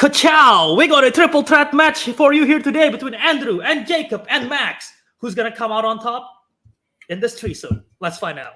Ka-chow! We got a triple threat match for you here today between Andrew and Jacob and Max. Who's gonna come out on top in this threesome? Let's find out.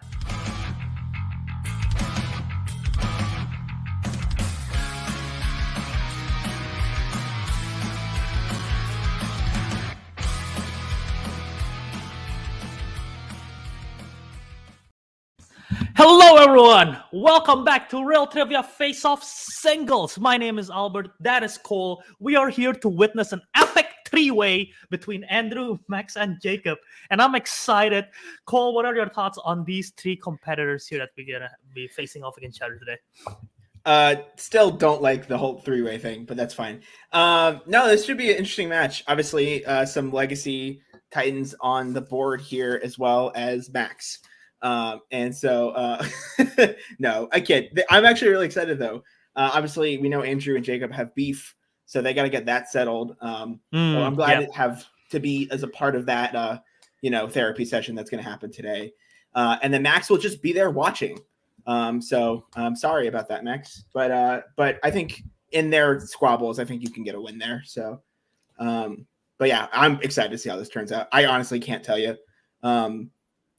Hello, everyone. Welcome back to Real Trivia Face Off Singles. My name is Albert. That is Cole. We are here to witness an epic three-way between Andrew, Max, and Jacob. And I'm excited. Cole, what are your thoughts on these three competitors here that we're going to be facing off against each other today? Still don't like the whole three-way thing, but that's fine. No, this should be an interesting match. Obviously, some legacy Titans on the board here as well as Max. And so, no, I can't. I'm actually really excited though. Obviously, we know Andrew and Jacob have beef, so they got to get that settled. So I'm glad to have to be as a part of that, therapy session that's going to happen today. And then Max will just be there watching. So I'm sorry about that, Max, but I think in their squabbles, I think you can get a win there. So, but yeah, I'm excited to see how this turns out. I honestly can't tell you.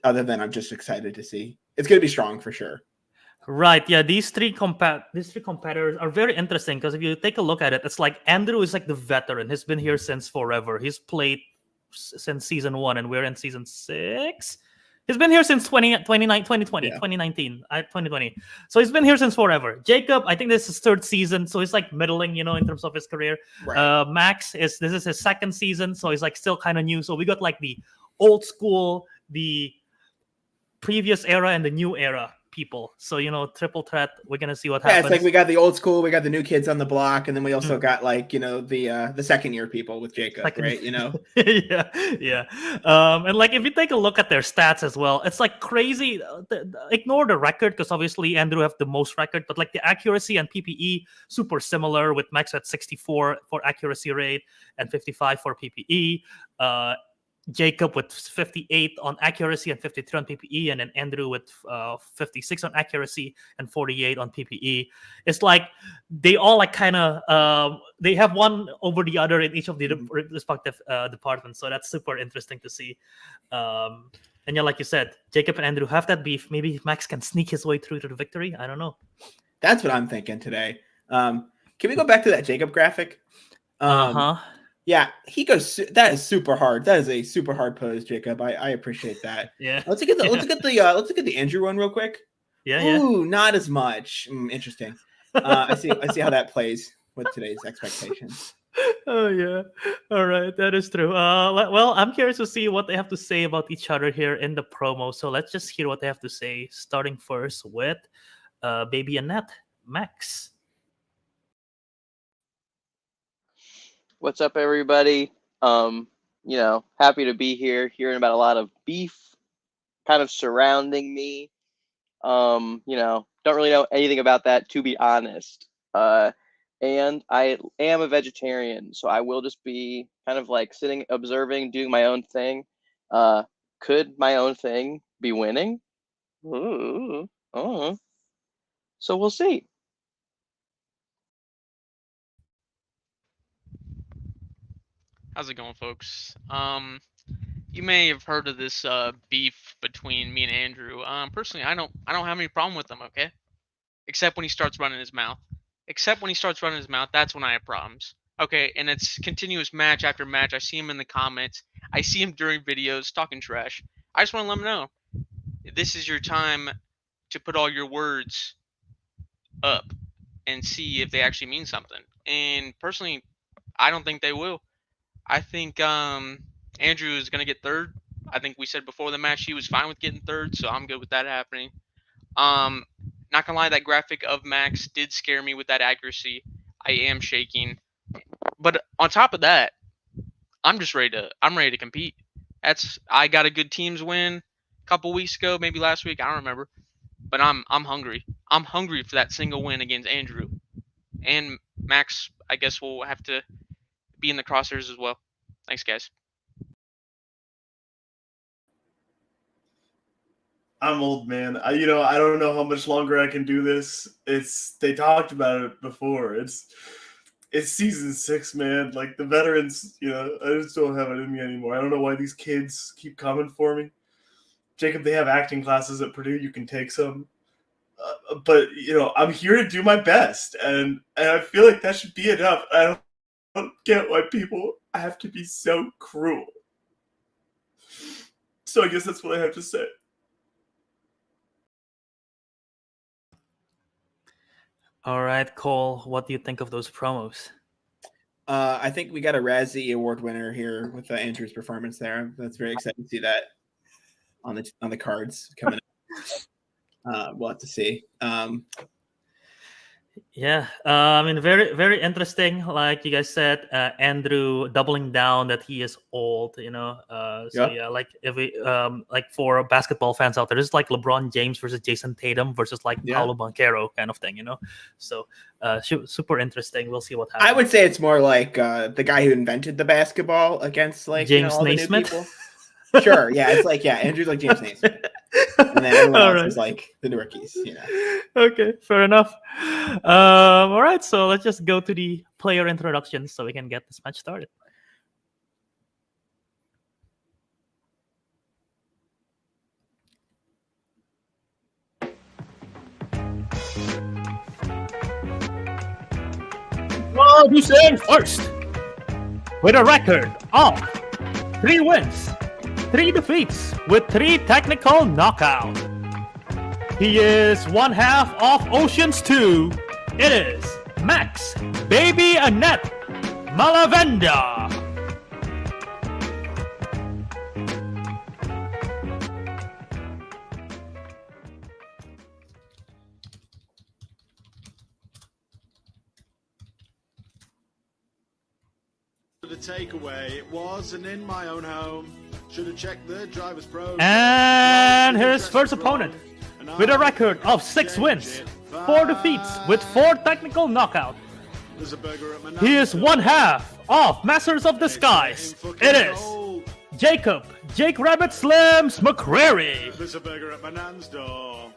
Other than I'm just excited to see. It's going to be strong for sure. Right. Yeah. These three competitors are very interesting because if you take a look at it, it's like Andrew is like the veteran. He's been here since forever. He's played since season 1 and we're in season 6. He's been here since 2019. So he's been here since forever. Jacob, I think this is his 3rd season. So he's like middling, in terms of his career. Right. Max, this is his 2nd season. So he's like still kind of new. So we got like the old school, the previous era and the new era people. So triple threat, we're gonna see what happens. It's like we got the old school, we got the new kids on the block, and then we also got like the second year people with Jacob, right? yeah. And like if you take a look at their stats as well, it's like crazy. Ignore the record because obviously Andrew have the most record, but like the accuracy and PPE super similar with Max at 64 for accuracy rate and 55 for PPE. Jacob with 58 on accuracy and 53 on PPE, and then Andrew with 56 on accuracy and 48 on PPE. It's like they all like kind of they have one over the other in each of the respective departments. So that's super interesting to see. And yeah, like you said, Jacob and Andrew have that beef. Maybe Max can sneak his way through to the victory. I don't know. That's what I'm thinking today. Can we go back to that Jacob graphic? Yeah, he goes. That is super hard. That is a super hard pose, Jacob. I appreciate that. Yeah. Let's look at the Andrew one real quick. Yeah. Ooh, not as much. Interesting. I see how that plays with today's expectations. Oh yeah. All right, that is true. Well, I'm curious to see what they have to say about each other here in the promo. So let's just hear what they have to say. Starting first with Baby Annette, Max. What's up, everybody? Happy to be here, hearing about a lot of beef kind of surrounding me. Don't really know anything about that, to be honest. And I am a vegetarian, so I will just be kind of like sitting, observing, doing my own thing. Could my own thing be winning? Ooh. So we'll see. How's it going, folks? You may have heard of this beef between me and Andrew. Personally, I don't have any problem with him, okay? Except when he starts running his mouth. That's when I have problems. Okay, and it's continuous match after match. I see him in the comments. I see him during videos talking trash. I just want to let him know, this is your time to put all your words up and see if they actually mean something. And personally, I don't think they will. I think Andrew is going to get 3rd. I think we said before the match he was fine with getting 3rd, so I'm good with that happening. Not going to lie, that graphic of Max did scare me with that accuracy. I am shaking. But on top of that, I'm ready to compete. I got a good teams win a couple weeks ago, maybe last week, I don't remember. But I'm hungry. I'm hungry for that single win against Andrew. And Max, I guess we'll have to be in the crosshairs as well. Thanks, guys. I'm old, man. I don't know how much longer I can do this. They talked about it before. it's season 6, man. Like the veterans, I just don't have it in me anymore. I don't know why these kids keep coming for me. Jacob, they have acting classes at Purdue. You can take some. But I'm here to do my best, and I feel like that should be enough. I don't get why people have to be so cruel. So I guess that's what I have to say. All right, Cole, what do you think of those promos? I think we got a Razzie Award winner here with Andrew's performance there. That's very exciting to see that on the cards coming up. We'll have to see. Yeah, I mean, very, very interesting. Like you guys said, Andrew doubling down that he is old. Yeah, like if we like for basketball fans out there, this is like LeBron James versus Jason Tatum versus like Paolo Banchero kind of thing. So super interesting. We'll see what happens. I would say it's more like the guy who invented the basketball against like James all Naismith. The new people. Sure, yeah, it's like Andrew's like James Naismith, and then everyone else is like the rookies. Okay, fair enough. All right, so let's just go to the player introductions so we can get this match started. Introducing first, with a record of 3 wins, 3 defeats, with 3 technical knockouts. He is one half of Oceans 2. It is Max Baby Annette Malavenda. The takeaway, it was and in my own home. Should have checked the driver's pro. And his first opponent, with a record of 6 wins, 4 defeats, with 4 technical knockouts. He is one half of Masters of the Skies. It is Jake Rabbit Slims McCreary. There's a burger at my nan's door,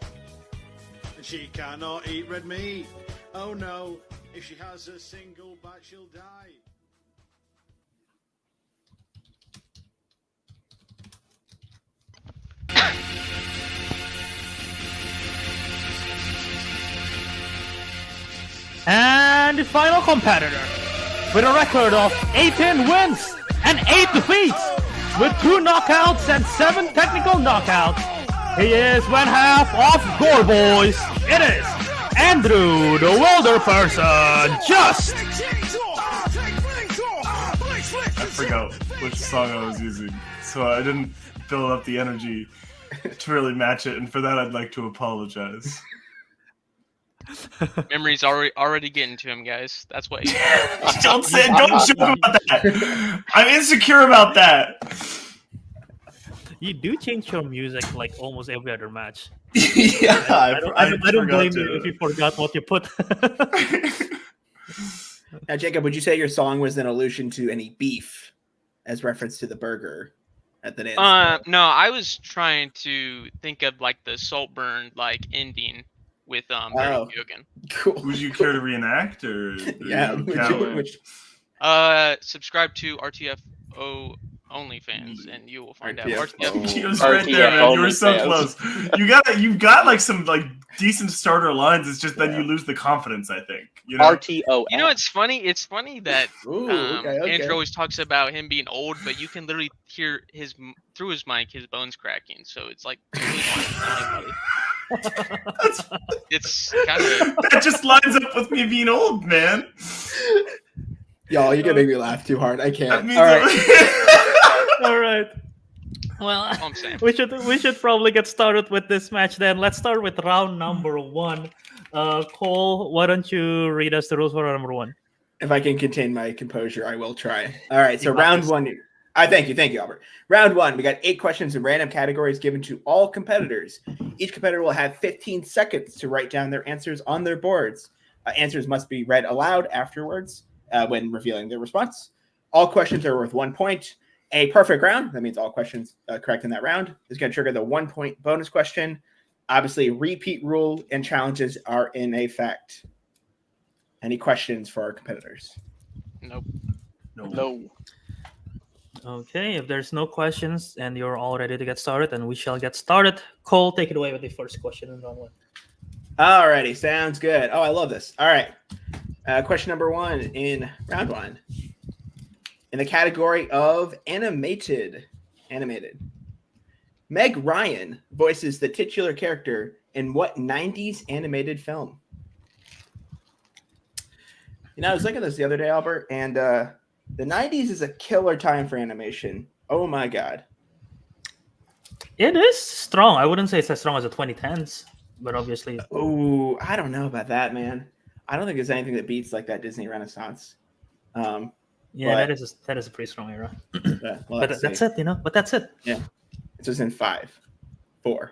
and she cannot eat red meat. Oh no, if she has a single bite, she'll die. And the final competitor, with a record of 18 wins and 8 defeats, with 2 knockouts and 7 technical knockouts. He is one half of Gore Boys. It is Andrew the Wilder Person. Just. I forgot which song I was using, so I didn't build up the energy to really match it, and for that I'd like to apologize. Memory's already getting to him, guys. That's what. Don't joke about that. I'm insecure about that. You do change your music like almost every other match. Yeah, I don't blame you if you forgot what you put. Now, Jacob, would you say your song was an allusion to any beef, as reference to the burger at the end? No, I was trying to think of like the Saltburn like ending with Barry Keoghan. Cool. Would you care to reenact, or Yeah. Subscribe to RTFO OnlyFans, and you will find out. He was right there, man. You were so close. You've got like some like decent starter lines. It's just then you lose the confidence, I think. RTO. You know, it's funny. It's funny that okay. Andrew always talks about him being old, but you can literally hear through his mic his bones cracking. So it's like it's kind of that just lines up with me being old, man. Y'all, you're gonna make me laugh too hard. I can't. All right. All right. Well, we should probably get started with this match then. Let's start with round number 1. Cole, why don't you read us the rules for round number 1? If I can contain my composure, I will try. All right. So round 1. Thank you, Albert. Round 1, we got 8 questions in random categories given to all competitors. Each competitor will have 15 seconds to write down their answers on their boards. Answers must be read aloud afterwards when revealing their response. All questions are worth 1 point. A perfect round, that means all questions correct in that round, is going to trigger the 1 point bonus question. Obviously, repeat rule and challenges are in effect. Any questions for our competitors? Nope. No. Okay, if there's no questions and you're all ready to get started, then we shall get started. Cole, take it away with the first question in round one. Alrighty, sounds good. Oh, I love this. All right. Question number 1 in round 1. In the category of animated. Meg Ryan voices the titular character in what 90s animated film? You know, I was looking at this the other day, Albert, and the 90s is a killer time for animation. Oh my god. It is strong. I wouldn't say it's as strong as the 2010s, but obviously. Oh, I don't know about that, man. I don't think there's anything that beats like that Disney Renaissance. Yeah, but- that is a pretty strong era. Well, But that's it, you know. But that's it. It was in 5, 4,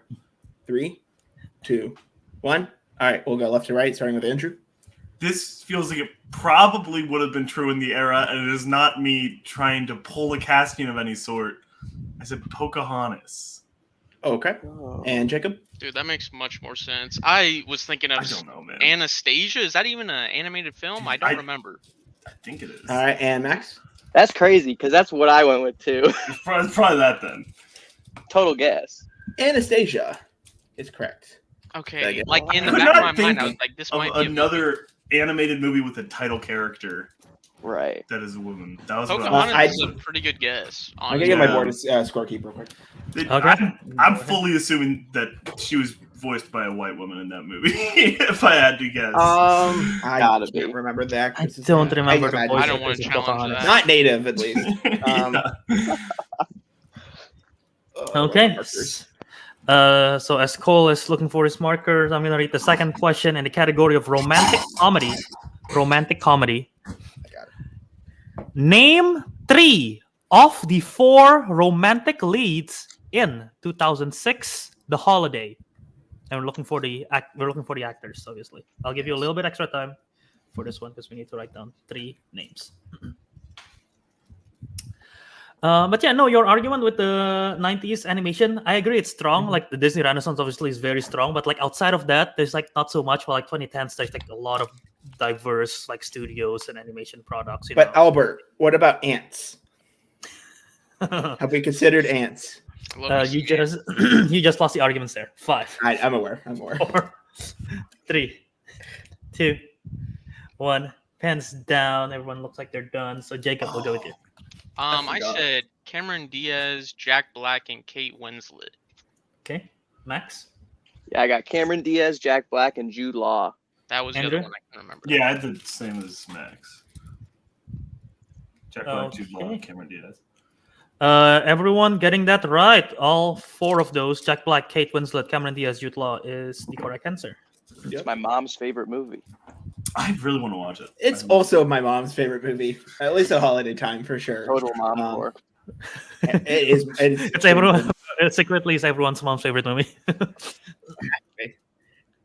3, 2, 1. All right, we'll go left to right, starting with Andrew. This feels like it probably would have been true in the era, and it is not me trying to pull a casting of any sort. I said Pocahontas. Okay. Oh. And Jacob? Dude, that makes much more sense. I was thinking I of don't know, man. Anastasia. Is that even an animated film? I don't remember. I think it is. All right, and Max? That's crazy because that's what I went with too. It's probably that then. Total guess. Anastasia is correct. Okay, I like in the could back of not my mind, I think was like, this Of might be another animated movie with a title character Right. that is a woman. That was a what Pocahontas I- is a pretty good guess. I'm going to get my Yeah. board scorekeeper real quick. Okay. I'm fully assuming that she was voiced by a white woman in that movie, if I had to guess. I Gotta can't be. remember the actress. I don't remember the imagine voice I don't actress want to in challenge Pocahontas. that. Not native, at least. Yeah. Okay. markers. So as Cole is looking for his markers, I'm gonna read the second question in the category of romantic comedy. Romantic comedy. Name 3 of the 4 romantic leads in 2006 The Holiday. And we're looking for the actors, obviously. I'll give you a little bit extra time for this one because we need to write down 3 names. But yeah, no, your argument with the 90s animation, I agree, it's strong. Like the Disney Renaissance obviously is very strong, but like outside of that, there's like not so much. For like 2010s, there's like a lot of diverse like studios and animation products. But Albert, what about ants? Know? Have we considered ants? I love You this game. just you just lost the arguments there. 5, I'm aware. 4, 3, 2, 1. Pens down. Everyone looks like they're done. So Jacob will go with you. I forgot. said Cameron Diaz, Jack Black, and Kate Winslet. Okay, Max. Yeah, I got Cameron Diaz, Jack Black, and Jude Law. That was the Andrew? other one I can remember. Yeah, I did the same as Max. Jack Black, Jude Law, Okay. and Cameron Diaz. Everyone getting that right. All 4 of those, Jack Black, Kate Winslet, Cameron Diaz, Jude Law, is the correct answer. It's my mom's favorite movie. I really want to watch it. It's also my mom's favorite movie, at least a holiday time for sure. Total mom Um, core. It is. It's everyone. It secretly is everyone's mom's favorite movie.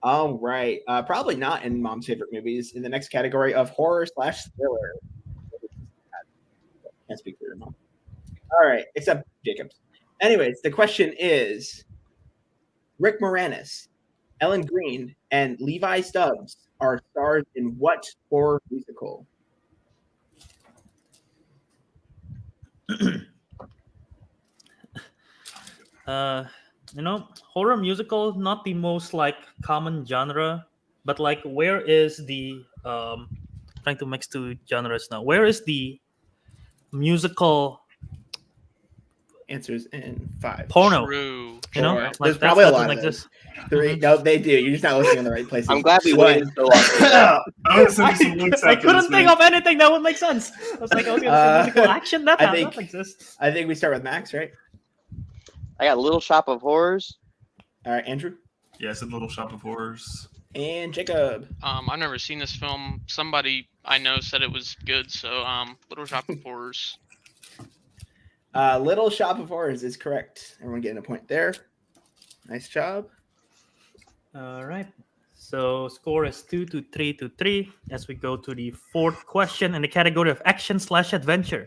All right. Probably not in mom's favorite movies. In the next category of horror/thriller. Can't speak for your mom. All right, except Jacob's. Anyways, the question is: Rick Moranis, Ellen Green, and Levi Stubbs are stars in what horror musical? Horror musical, not the most like common genre, but like where is the trying to mix 2 genres now? Where is the musical Answers in 5. porno? True. You know, Four. like There's that's probably a nothing lot like of this. 3. No, they do. You're just not looking in the right places. I'm glad we One. waited so long. I'm gonna send you some links I after couldn't this, think man. of anything that would make sense. I was like, okay, musical action that I think- exists. I think we start with Max, right? I got Little Shop of Horrors. All right, Andrew Yeah, I said Little Shop of Horrors. and Jacob. I've never seen this film. Somebody I know said it was good, so Little Shop of Horrors. Little Shop of Horrors is correct. Everyone getting a point there. Nice job. All right. So score is 2-3 as we go to the 4th question in the category of action/adventure.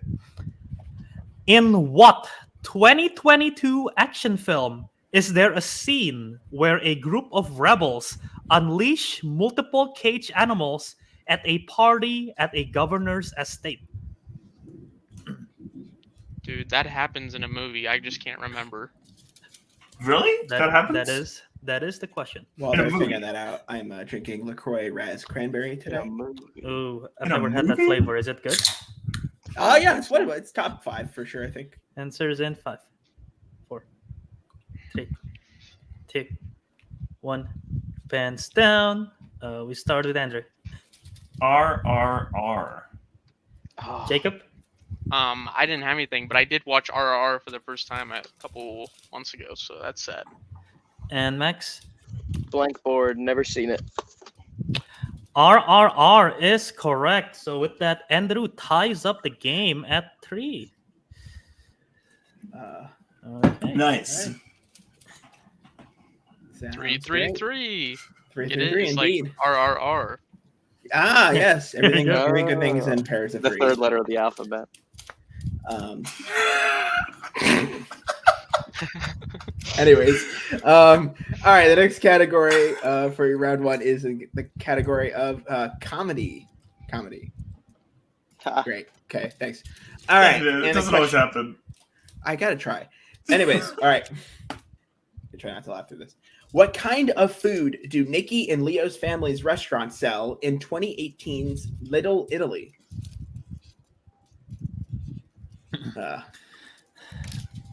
In what 2022 action film is there a scene where a group of rebels unleash multiple cage animals at a party at a governor's estate? Dude, that happens in a movie. I just can't remember. Really? That happens? That is the question. While In a they're movie. figuring that out, I'm drinking LaCroix Raz Cranberry today. Ooh, I've In a never had that movie? flavor. Is it good? Oh yeah, it's top 5 for sure. I think. Answers in 5, 4, 3, 2, 1. Pants down. We start with Andrew. RRR. Oh, Jacob. I didn't have anything, but I did watch RRR for the first time a couple months ago, so that's sad. And Max. blank board. Never seen it. RRR is correct. So with that, Andrew ties up the game at 3. Okay. Nice. Sounds 3, 3, great. 3. 3, It 3, 3, is indeed. like RRR. Ah, yes. Everything, Yeah. every good thing is in pairs of The 3. third letter of the alphabet. Anyways, all right. The next category for your round 1 is in the category of comedy. Comedy. Great. Okay. Thanks. All right. It and the doesn't always question- happen. I gotta try. Anyways, all right. I try not to laugh through this. What kind of food do Nikki and Leo's family's restaurant sell in 2018's Little Italy?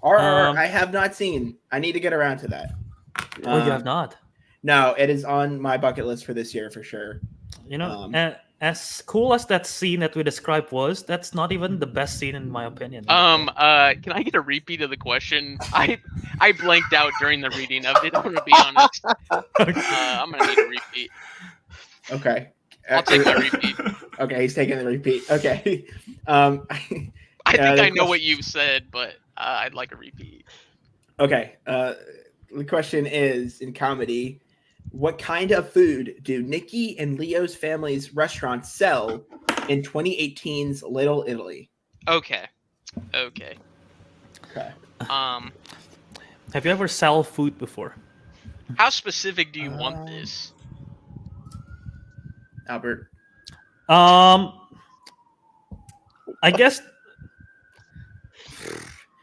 I have not seen. I need to get around to that. Oh, you have not. No, it is on my bucket list for this year for sure. You know, as cool as that scene that we described was, that's not even the best scene in my opinion. Can I get a repeat of the question? I blanked out during the reading of it. I'm gonna be honest. I'm gonna need a repeat. Okay. I'll take my repeat. Okay, he's taking the repeat. Okay. I think the I know what you've said, but I'd like a repeat. Okay. The question is in comedy, what kind of food do Nikki and Leo's family's restaurant sell in 2018's Little Italy? Okay. Okay. Have you ever sell food before? How specific do you want this? Albert. I guess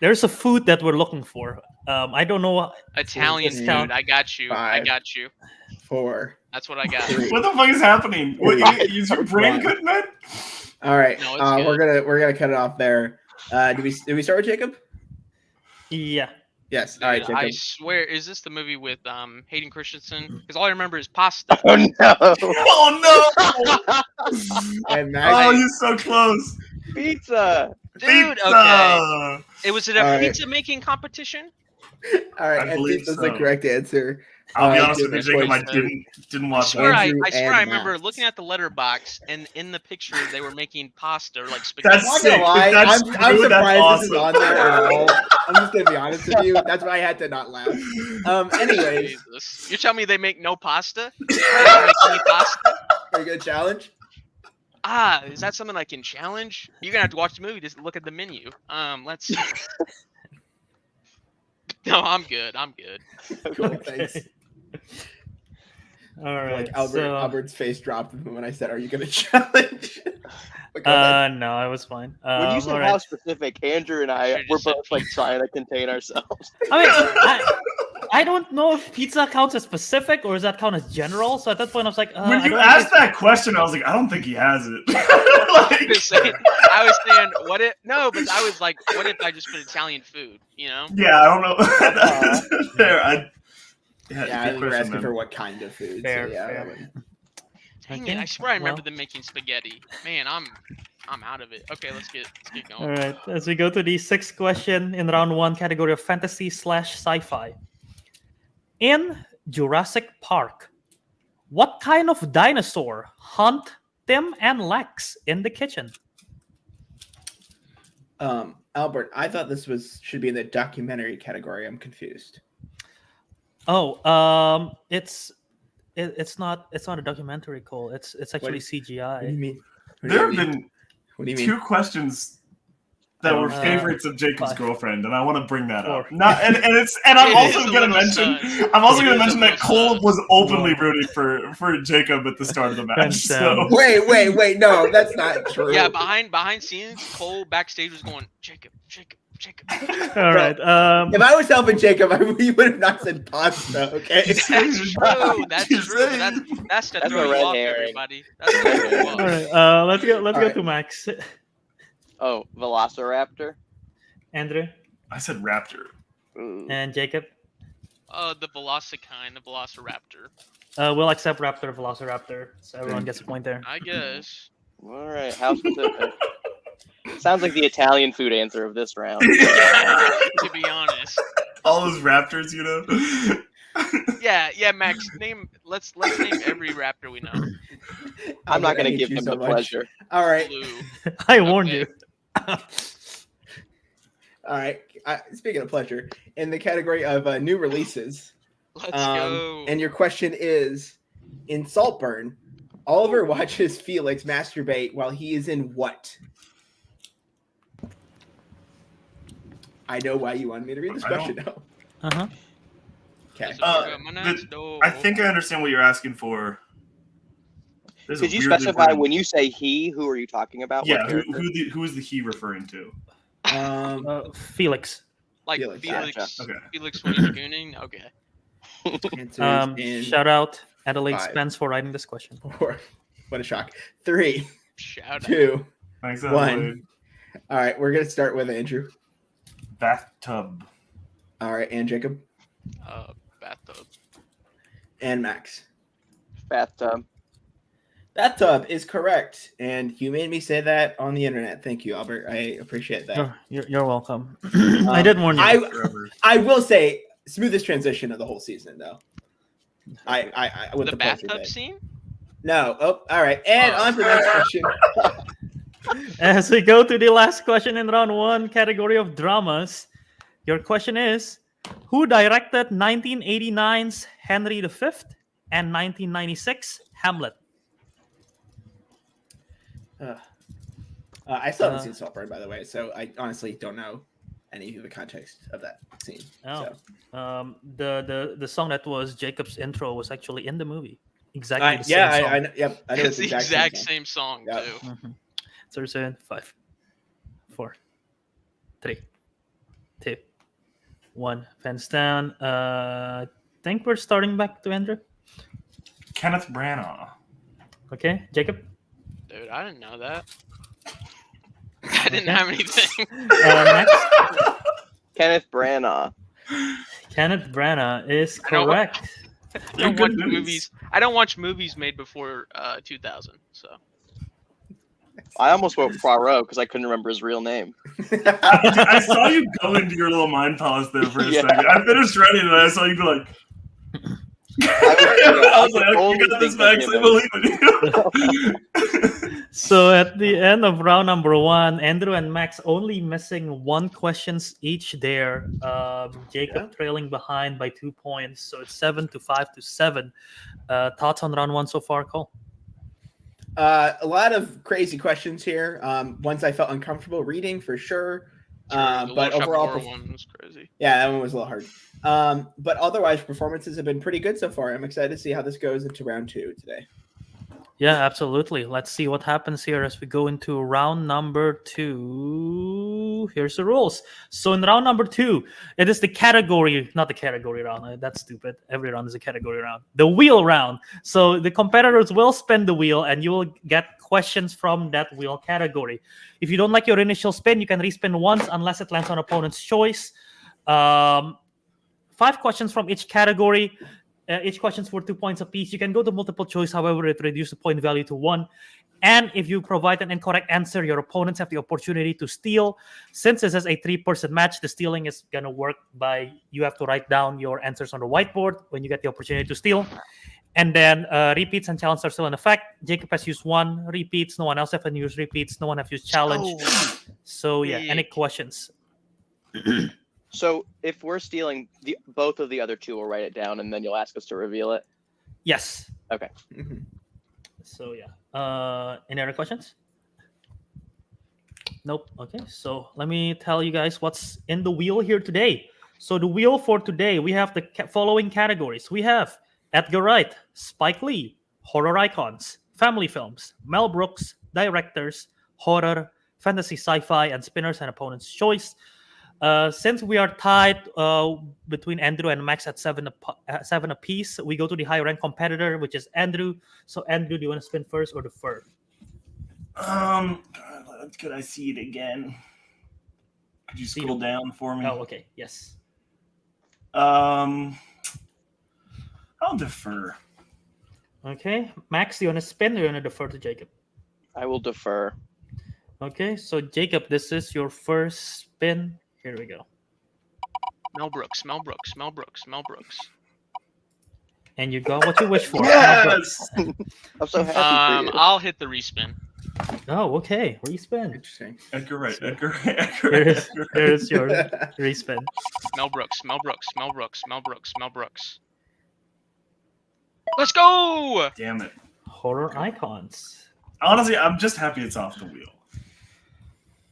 there's a food that we're looking for. I don't know. Italian Just food. count. I got you. I 5, got you. 4. That's what I got. 3. What the fuck is happening? What, is your brain One. good, man? All right. No, it's we're gonna cut it off there. Do we start with Jacob? Yeah. Yes. All right, Dude, Jacob. I swear, is this the movie with Hayden Christensen? Because all I remember is pasta. Oh no! Oh no! And Max. Oh, you're so close. Pizza. Dude, Pizza! okay. Was it a All right. pizza making competition? All right, I and believe pizza's so. the correct answer. I'll be Uh, honest with you, Jacob. I didn't I watch swear, that. Andrew I swear, and I remember Max. looking at the letterbox, and in the picture they were making pasta or like spaghetti. I'm That's not sick. gonna lie. If that's I'm true, that's surprised this is awesome. on there at all. I'm just gonna be honest with you. That's why I had to not laugh. Anyways, Jesus. You're telling me they make no pasta? They don't make any pasta? are you gonna challenge? Ah, is that something I can challenge? You're gonna have to watch the movie to look at the menu. Let's see. No, I'm good. I'm good. Cool. Thanks. All right. Like so, Albert's face dropped when I said, "Are you gonna challenge?" But go ahead. no, I was fine. When you said all how right. specific, Andrew and I Should've were just said both like trying to contain ourselves. I mean, I don't know if pizza counts as specific or does that count as general. So at that point, I was like, When I you don't asked that question, I was like, I don't think he has it. I was saying, what if? No, but I was like, what if I just put Italian food? You know? Yeah, I don't know. Fair. Yeah, good I think you were question, asking man. for what kind of food. Fair, so yeah, fair. that would- Dang Okay, it! I swear I remember well. them making spaghetti. Man, I'm out of it. Okay, let's get All going. right. As we go to the 6th question in round 1, category of fantasy / sci-fi. In Jurassic Park, what kind of dinosaur hunt Tim and Lex in the kitchen? Albert, I thought this should be in the documentary category. I'm confused. Oh, it's not a documentary, Cole. It's actually What do you CGI. mean? There have been What do you mean? 2 questions that were Uh, favorites of Jacob's 5. girlfriend, and I want to bring that up. 4. Not and I'm It also is a gonna little mention sus. I'm also It gonna is a mention that little Cole sus. was openly 1. rooting for Jacob at the start of the match. Hands So down. Wait. No, that's not true. Yeah, behind scenes, Cole backstage was going, Jacob. All right. If I was helping Jacob, we would have not said pasta. Okay. That's true. That's Just true. saying. That's to That's throw a you red off, herring. everybody. That's to throw you All off. right. Let's go Alright. to Max. Oh, Velociraptor. Andrew I said Raptor. Ooh. and Jacob. The Velocikine, the Velociraptor. We'll accept Raptor, Velociraptor, so everyone Thank gets a you. point there. I guess. All right, how specific? Sounds like the Italian food answer of this round. To be honest. All those Raptors, you know. Yeah, Max. Let's name every raptor we know. I'm not gonna going to hate give you him so the much. pleasure. All right. Blue. I warned Okay. you. All right. Speaking of pleasure, in the category of new releases, Let's go. and your question is, in Saltburn, Oliver watches Felix masturbate while he is in what? I know why you wanted me to read this I question now. Uh-huh. Okay. I think I understand what you're asking for. There's a Could you weirdly specify worded- when you say he, who are you talking about? Yeah, What character? who is the he referring to? Felix. Like Felix, Felix. gotcha. Okay. Felix when he's gooning? Okay. Answers in Shout out Adelaide 5. Spence for writing this question. 4. What a shock. 3, Shout out. 2. Thanks, 1. Adelaide. All right, we're gonna start with Andrew. Bathtub. All right, and Jacob Bathtub. and Max. Bathtub. Bathtub is correct, and you made me say that on the internet. Thank you, Albert. I appreciate that. You're welcome. I did warn you. Forever. I will say smoothest transition of the whole season, though. I with The the pleasure bathtub bit. scene? No. Oh, all right. And on to the next question. As we go to the last question in round 1, category of dramas, your question is, who directed 1989's Henry V and 1996 Hamlet? I still haven't seen Saltburn, by the way, so I honestly don't know any of the context of that scene. Oh. So. The song that was Jacob's intro was actually in the movie. Exactly the same Yeah, song. I know. Yep, I know It's the exact song. same song, Yep. too. Mhm. So we're saying 5, 4, 3, 2, 1. Fans down. I think we're starting back to Andrew. Kenneth Branagh. Okay, Jacob. Dude, I didn't know that. I didn't have anything. Next, Kenneth Branagh. Kenneth Branagh is I don't- correct. I don't Good watch news. movies. I don't watch movies made before 2000. So I almost wrote Poirot because I couldn't remember his real name. I saw you go into your little mind palace there for a Yeah. second. I finished writing and I saw you be like, I I was like, only you got this, think of Max. him I as- believe in you. So at the end of round number 1, Andrew and Max only missing 1 questions each there. Jacob trailing behind by 2 points. So it's 7-5 to 7. Thoughts on round 1 so far, Cole? A lot of crazy questions here. Ones I felt uncomfortable reading for sure. the But Little Shop overall, of Horror one was crazy. yeah, that one was a little hard. But otherwise, performances have been pretty good so far. I'm excited to see how this goes into round 2 today. Yeah, absolutely. Let's see what happens here as we go into round number 2. Here's the rules. So in round number 2, it is the category, not the category round. That's stupid. Every round is a category round. The wheel round. So the competitors will spin the wheel and you will get questions from that wheel category. If you don't like your initial spin, you can respin once unless it lands on opponent's choice. 5 questions from each category. Each question's for 2 points apiece. You can go to multiple choice, however, it reduces the point value to 1. And if you provide an incorrect answer, your opponents have the opportunity to steal. Since this is a 3-person match, the stealing is going to work by you have to write down your answers on the whiteboard when you get the opportunity to steal. And then repeats and challenges are still in effect. Jacob has used 1 repeats. No one else has used repeats. No one has used challenge. Oh, So yeah, any big. questions? So if we're stealing both of the other 2, we'll write it down and then you'll ask us to reveal it. Yes. Okay. Mhm. So yeah. Any other questions? Nope. Okay, so let me tell you guys what's in the wheel here today. So the wheel for today, we have the following categories. We have Edgar Wright, Spike Lee, horror icons, family films, Mel Brooks, directors, horror, fantasy, sci-fi, and spinners and opponent's choice. Since we are tied between Andrew and Max at 7 apiece, we go to the high rank competitor, which is Andrew. So Andrew, do you want to spin first or defer? Could I see it again? Could you See scroll the- down for me? Oh, okay. Yes. I'll defer. Okay. Max, do you want to spin or you want to defer to Jacob? I will defer. Okay. So Jacob, this is your first spin. Here we go. Mel Brooks, Mel Brooks, Mel Brooks, Mel Brooks. And you got what you wish for. Yes! I'm so happy for you. I'll hit the respin. Oh, okay. Respin. Interesting. Edgar Wright. So- Edgar Here's your respin. Mel Brooks, Mel Brooks, Mel Brooks, Mel Brooks, Mel Brooks. Let's go! Damn it. Horror icons. Honestly, I'm just happy it's off the wheel.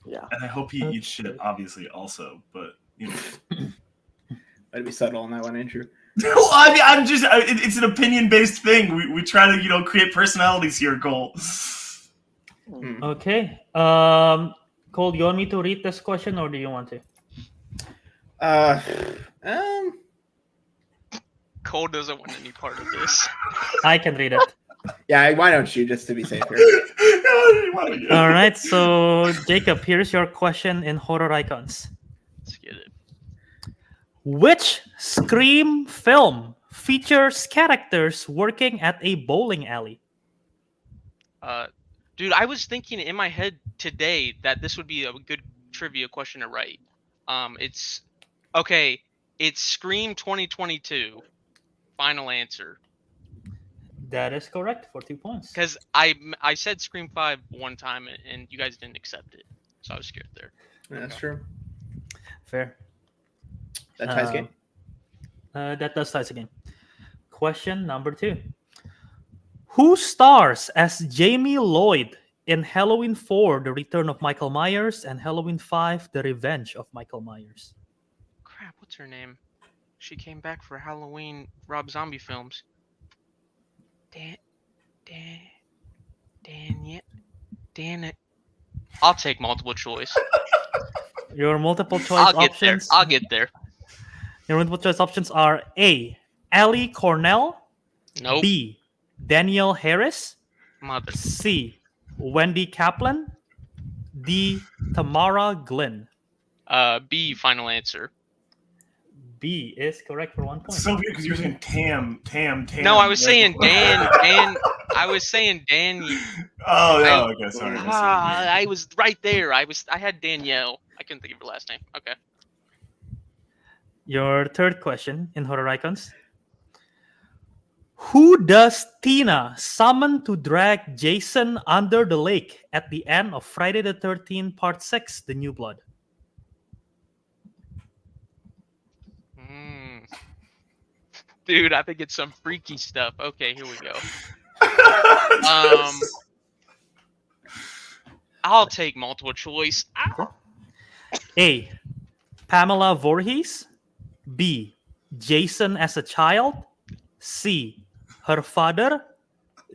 Yeah. And I hope he eats shit, obviously, also. But, you know. I'd be subtle on that one, Andrew. Well, it's an opinion-based thing. We try to, create personalities here, Cole. Okay. Cole, you want me to read this question or do you want to? Cole doesn't want any part of this. I can read it. Yeah, why don't you, just to be safe here? All right. So, Jacob, here's your question in horror icons. Let's get it. Which Scream film features characters working at a bowling alley? Dude, I was thinking in my head today that this would be a good trivia question to write. It's Scream 2022. Final answer. That is correct for 2 points. Because I said Scream 5 one time and you guys didn't accept it, so I was scared there. Yeah, that's true. Fair. That ties game. That does ties the game. Question number 2. Who stars as Jamie Lloyd in Halloween 4, The Return of Michael Myers, and Halloween 5, The Revenge of Michael Myers? Crap, what's her name? She came back for Halloween Rob Zombie films. Dan it. I'll take multiple choice. Your multiple choice options. I'll get there. Your multiple choice options are A. Ellie Cornell, Nope. B. Danielle Harris, Mother. C. Wendy Kaplan, D. Tamara Glynn. B, final answer. B is correct for 1 point. So weird because you were saying Tam. No, I was saying Dan. I was saying Dan. Oh, no, okay, sorry. I was right there. I had Danielle. I couldn't think of her last name. Okay. Your third question in horror icons. Who does Tina summon to drag Jason under the lake at the end of Friday the 13th, Part 6, The New Blood? Dude, I think it's some freaky stuff. Okay, here we go. I'll take multiple choice. Ow. A. Pamela Voorhees, B. Jason as a child, C. Her father,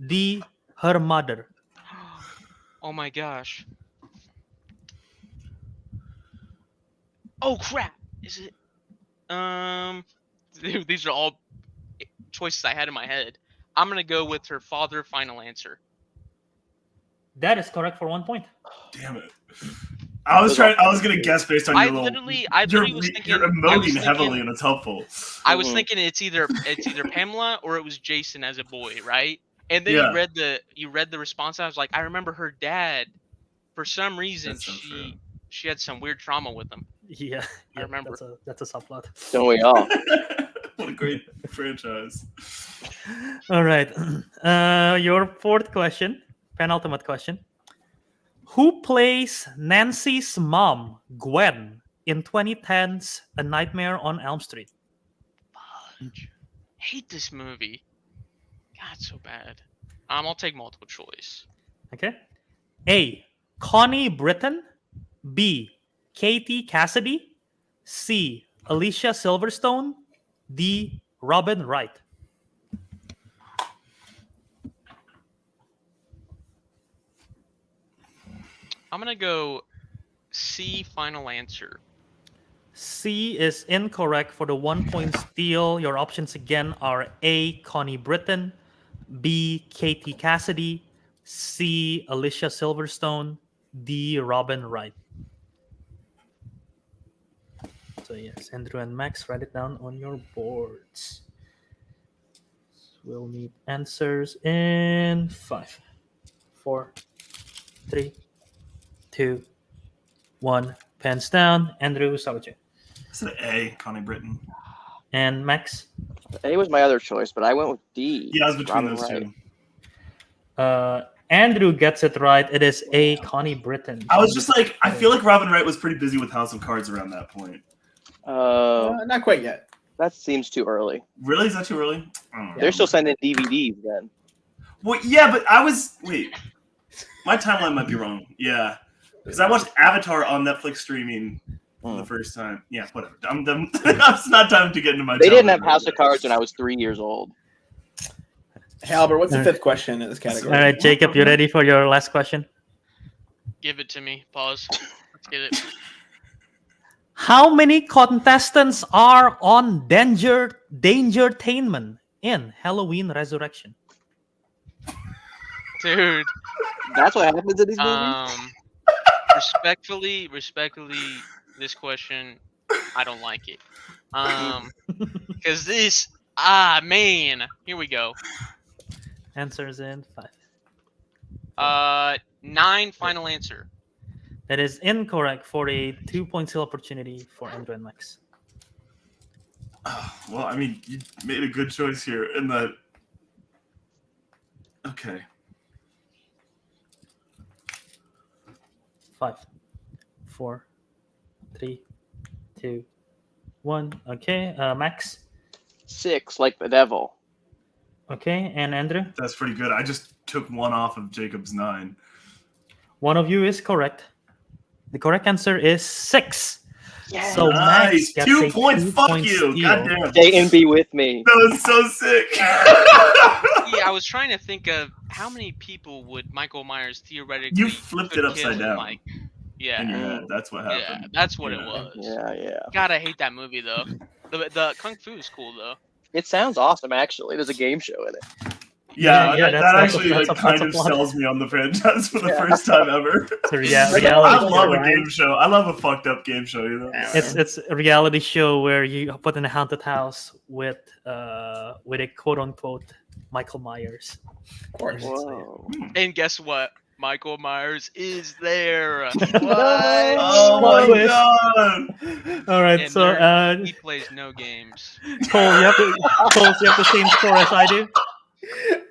D. Her mother. Oh my gosh. Oh crap! Is it? Dude, these are all choices I had in my head. I'm gonna go with her father. Final answer. That is correct for 1 point. Damn it. I was gonna guess based on your I literally was thinking. You're emoting heavily, and it's helpful. I was thinking it's either Pamela or it was Jason as a boy, right? And then you read the response. I was like, I remember her dad. For some reason, she had some weird trauma with him. Yeah, I remember. That's a subplot. Don't we all? What a great franchise. All right. Your fourth question, penultimate question. Who plays Nancy's mom, Gwen, in 2010's A Nightmare on Elm Street? Fudge. Hate this movie. God, it's so bad. I'll take multiple choice. Okay. A. Connie Britton, B. Katie Cassidy, C. Alicia Silverstone, D. Robin Wright. I'm gonna go C. Final answer. C is incorrect for the 1 point steal. Your options again are A. Connie Britton, B. Katie Cassidy, C. Alicia Silverstone, D. Robin Wright. So yes, Andrew and Max, write it down on your boards. We'll need answers in 5, 4, 3, 2, 1. Pens down. Andrew, start with you. I said A, Connie Britton. And Max? A was my other choice, but I went with D. Yeah, I was between Robin those Wright. two. Andrew gets it right. It is A. Connie Britton. I was just like, I feel like Robin Wright was pretty busy with House of Cards around that point. Not quite yet. That seems too early. Really? Is that too early? I don't know. They're still sending DVDs then. Well, yeah, but wait. My timeline might be wrong. Yeah. Because I watched Avatar on Netflix streaming for the first time. Yeah, whatever. I'm done. It's not time to get into my They didn't timeline have right House now. of Cards when I was 3 years old. Hey, Albert, what's the fifth question in this All category? right, Jacob, you ready for your last question? Give it to me. Pause. Let's get it. How many contestants are on Dangertainment in Halloween Resurrection? Dude. That's what happens in these movies? Respectfully, this question, I don't like it. Because this, man, here we go. Answers in 5. 9, final answer. That is incorrect for a 2-point steal opportunity for Andrew and Max. Well, I mean, you made a good choice here in that. Okay. 5, 4, 3, 2, 1. Okay, Max. 6, like the devil. Okay, and Andrew. That's pretty good. I just took one off of Jacob's 9. One of you is correct. The correct answer is 6. Yeah. So Nice. Max gets 2 a points. Fuck 2-point you. steal. Goddamn. Stay and be with me. That was so sick. Yeah, I was trying to think of how many people would Michael Myers theoretically You flipped could it upside kill, down. like, In yeah, your head. That's what yeah, happened. that's what it Yeah. was. Yeah. God, I hate that movie though. The Kung Fu is cool though. It sounds awesome, actually. There's a game show in it. Yeah, Yeah, that that's actually a kind of plot. sells me on the franchise for the first time ever. It's a I reality. love a right? game show. I love a fucked up game show, you know? It's a reality show where you put in a haunted house with a quote unquote Michael Myers. Of course. Whoa. And guess what? Michael Myers is there. Oh my Spoilers. god! All right, And so he plays no games. Cole, you have the same score as I do.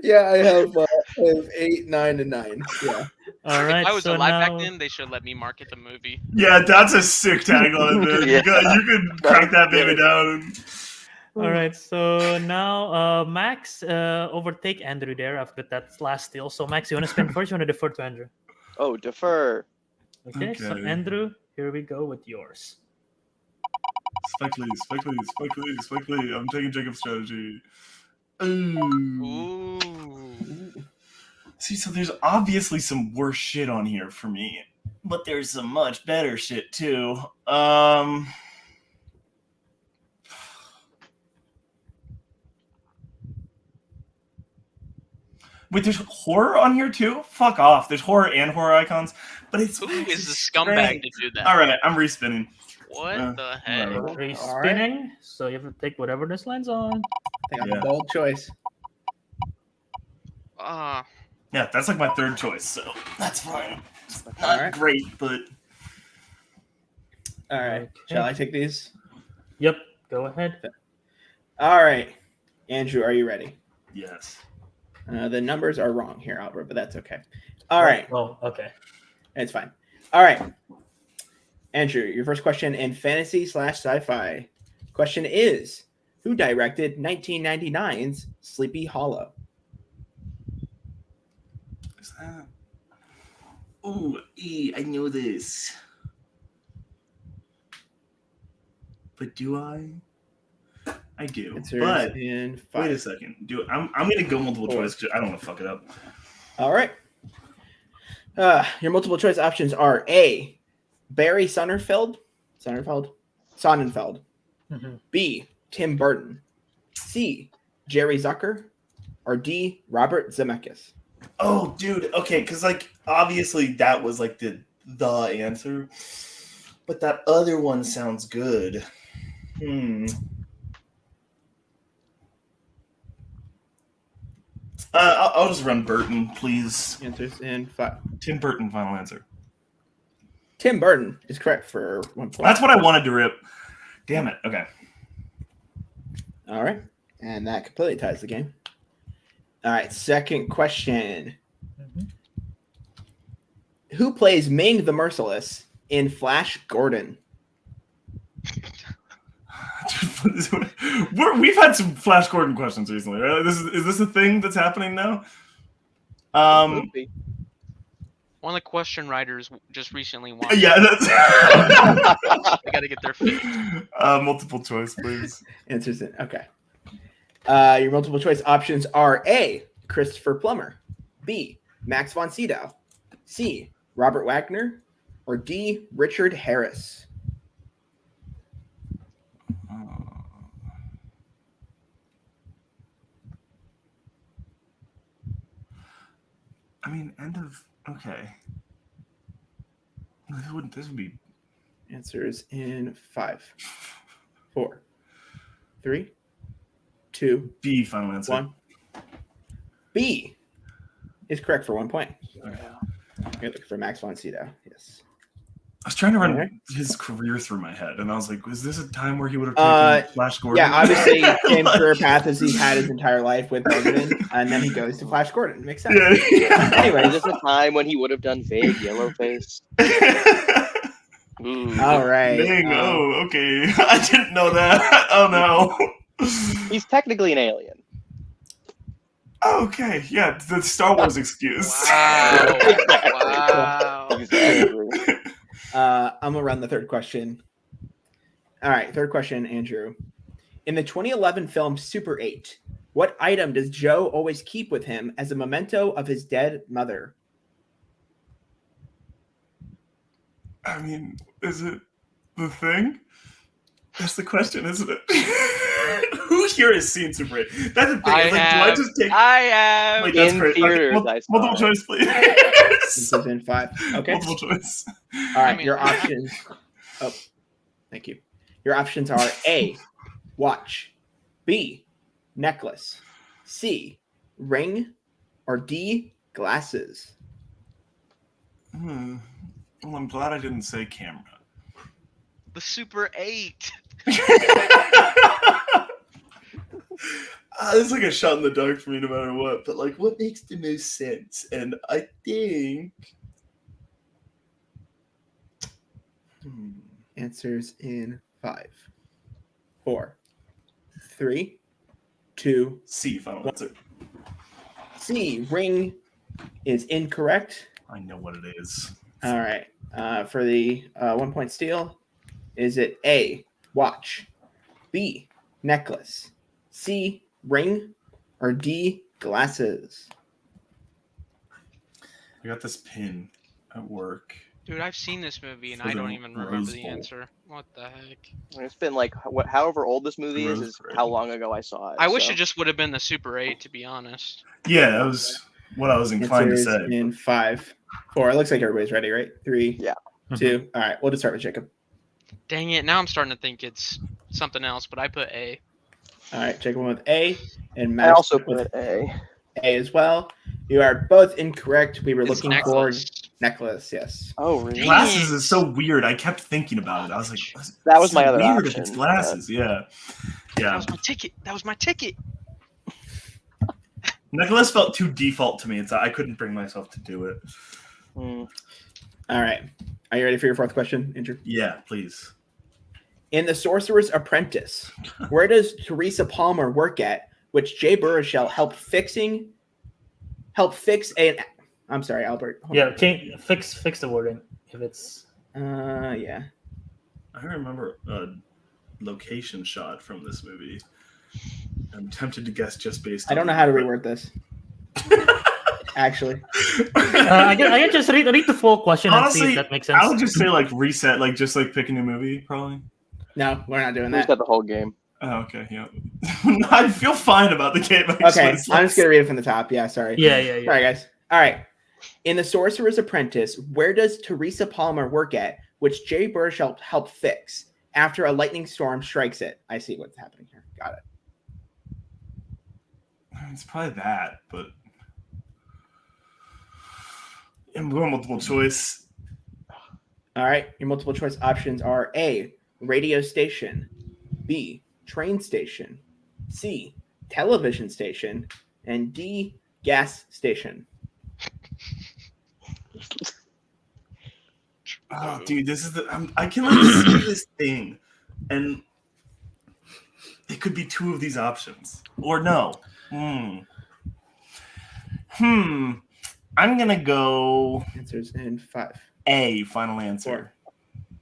Yeah, I have 8, 9, and 9. Yeah. All right, If I was so alive now, back then, they should let me market the movie. Yeah, that's a sick tagline, man. Yeah. You could crank that baby down. all right, so now Max overtake Andrew there after that last steal. So Max, you want to spin first? You want to defer to Andrew? Oh, defer. Okay, so Okay. Andrew, here we go with yours. Spike Lee. I'm taking Jacob's strategy. Ooh. Ooh. See, so there's obviously some worse shit on here for me, but there's some much better shit too. Wait, there's horror on here too? Fuck off. There's horror and horror icons, but it's Who Max's is the scumbag strength. to do that? All right, I'm respinning. What the heck? whatever. Three All right. spinning, so you have to take whatever this lands on. I think I'm Yeah. a bold choice. Yeah, that's like my third choice, so that's fine. It's not All right. great, but All right. Okay. Shall I take these? Yep, go ahead. All right. Andrew, are you ready? yes. The numbers are wrong here, Albert, but that's okay. All right. Oh, okay. It's fine. All right. Andrew, your first question in fantasy/sci-fi. Question is, who directed 1999's Sleepy Hollow? Ooh, I know this. But do I? I do. Answers But in 5. wait a second. I'm going to go multiple 4. choice because I don't want to fuck it up. All right. Your multiple choice options are A, Barry Sonnenfeld. Mhm. B, Tim Burton. C, Jerry Zucker. Or D, Robert Zemeckis. Oh, dude. Okay, because like obviously that was like the answer, but that other one sounds good. I'll just run Burton, please. Answers in 5. Tim Burton, final answer. Tim Burton is correct for 1 point. That's what I wanted to rip. Damn it. Okay. All right. And that completely ties the game. All right. Second question. Mhm. Who plays Ming the Merciless in Flash Gordon? We've had some Flash Gordon questions recently, right? Is this a thing that's happening now? Movie. One of the question writers just recently won. Yeah, that's They got to get their feet. multiple choice, please. Answers in. Okay. Your multiple choice options are A, Christopher Plummer. B, Max von Sydow. C, Robert Wagner. Or D, Richard Harris. I mean, okay. This would be Answers in 5, 4, 3, 2, B, final answer. 1. B is correct for 1 point. Okay. You're looking for Max von Sydow. Yes. I was trying to run Alright. his career through my head, and I was like, was this a time where he would have taken Flash Gordon? Yeah, obviously, same career path as he's had his entire life with Bergman, and then he goes to Flash Gordon. Makes sense. Yeah. Anyway, Is this a time when he would have done vague Yellowface? all right. Dang, okay. I didn't know that. Oh, no. He's technically an alien. Okay, yeah, the Star Wars excuse. Wow. Wow. Exactly. I'm gonna run the third question. All right, third question, Andrew. In the 2011 film Super 8, what item does Joe always keep with him as a memento of his dead mother? I mean, is it the thing? That's the question, isn't it? Who here has seen Super 8? That's the thing. I It's like, have. do I just take... I have. Wait, that's In great. theaters, Okay, I saw multiple it. choice, please. This is in 5. Okay. Multiple choice. All right, I mean- your options. Oh, thank you. Your options are A, watch. B, necklace. C, ring. Or D, glasses. Well, I'm glad I didn't say camera. The Super 8. It's like a shot in the dark for me no matter what, but like what makes the most sense? And I think Answers in 5, 4, 3, 2. C, final answer. C, ring is incorrect. I know what it is. All right. For the 1 point steal, is it A, watch, B, necklace, C, ring, or D, glasses? I got this pin at work. Dude, I've seen this movie and For I the don't even remember Rose the Bowl. answer. What the heck? It's been like however old this movie is Rose how Red. long ago I saw it. I wish so. it just would have been the Super 8, to be honest. Yeah, that was what I was inclined to Answers say. in 5, 4. It looks like everybody's ready, right? 3, Yeah. 2. All right. We'll just start with Jacob. Dang it, now I'm starting to think it's something else, but I put A. All right. Jacob went with A, and I Max also went with put A. A as well. You are both incorrect. We were It's looking necklace. for necklace. Yes. Oh, really? Dang Glasses it. is so weird. I kept thinking about it. I was like, That was it's my so other weird if option, it's glasses. Yeah. That Yeah. was my ticket. That was my ticket. Nicholas felt too default to me. I couldn't bring myself to do it. Hmm. All right. Are you ready for your fourth question, Andrew? Yeah, please. In The Sorcerer's Apprentice, where does Teresa Palmer work at, which Jay Baruchel help fix a? I'm sorry, Albert. Hold Yeah, can fix the wording if it's on. Yeah. I remember location shot from this movie. I'm tempted to guess just based. I don't know how to reword this. Actually, I can just read the full question and see Honestly, if that makes sense. I would just say like reset, like just like pick a new movie, probably. no, we're not doing Who's that. got the whole game? Oh, okay, yeah. I feel fine about the game. Actually. Okay, It's I'm like- just gonna read it from the top. Yeah, sorry. Yeah. All right, guys. All right. In The Sorcerer's Apprentice, where does Teresa Palmer work at, which Jay Burch helped fix after a lightning storm strikes it? I see what's happening here. Got it. It's probably that, but I'm going multiple choice. All right. Your multiple choice options are A, radio station, B, train station, C, television station, and D, gas station. Oh, dude, this is I can like see this thing, and it could be two of these options, or no. I'm gonna go Answers in 5. A. Final answer.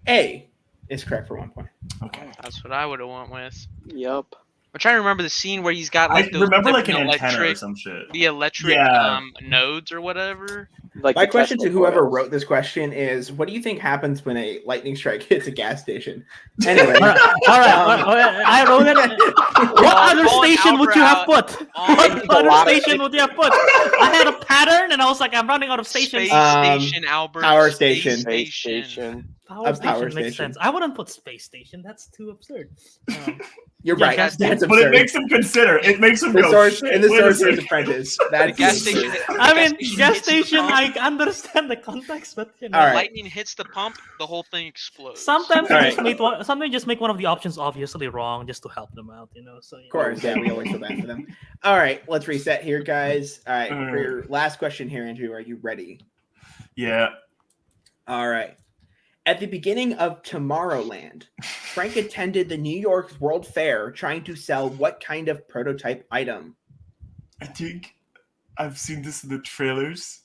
4. A is correct for 1 point. Okay. That's what I would have went with. Yup. I'm trying to remember the scene where he's got like I those remember like an different antenna or electric, some shit. the electric Yeah. nodes or whatever. Like My the question to Tesla whoever coils. wrote this question is, what do you think happens when a lightning strike hits a gas station? Anyway. All right. I wrote it. What other Calling station would you have Albert put? on What a lot other of station would you have put? I had a pattern, and I was like, I'm running out of stations. Space station, Albert. power Space station. Space station. station. Power station power makes station. sense. I wouldn't put space station. That's too absurd. You're Yeah, right. gas That's station. But it absurd. makes him consider. It makes him The go. source "Shit, in the wait a Sorcerer's second." Apprentice. The That's gas station. I mean, gas hits the station. pump. I understand the context, but you know, All right. Lightning hits the pump, the whole thing explodes. sometimes All you right. just make one. Sometimes you just make one of the options obviously wrong just to help them out. You know, so you Of course, yeah, we always feel bad for them. All right, let's reset here, guys. All right, for your last question here, Andrew, are you ready? Yeah. All right. At the beginning of Tomorrowland, Frank attended the New York World Fair trying to sell what kind of prototype item? I think I've seen this in the trailers,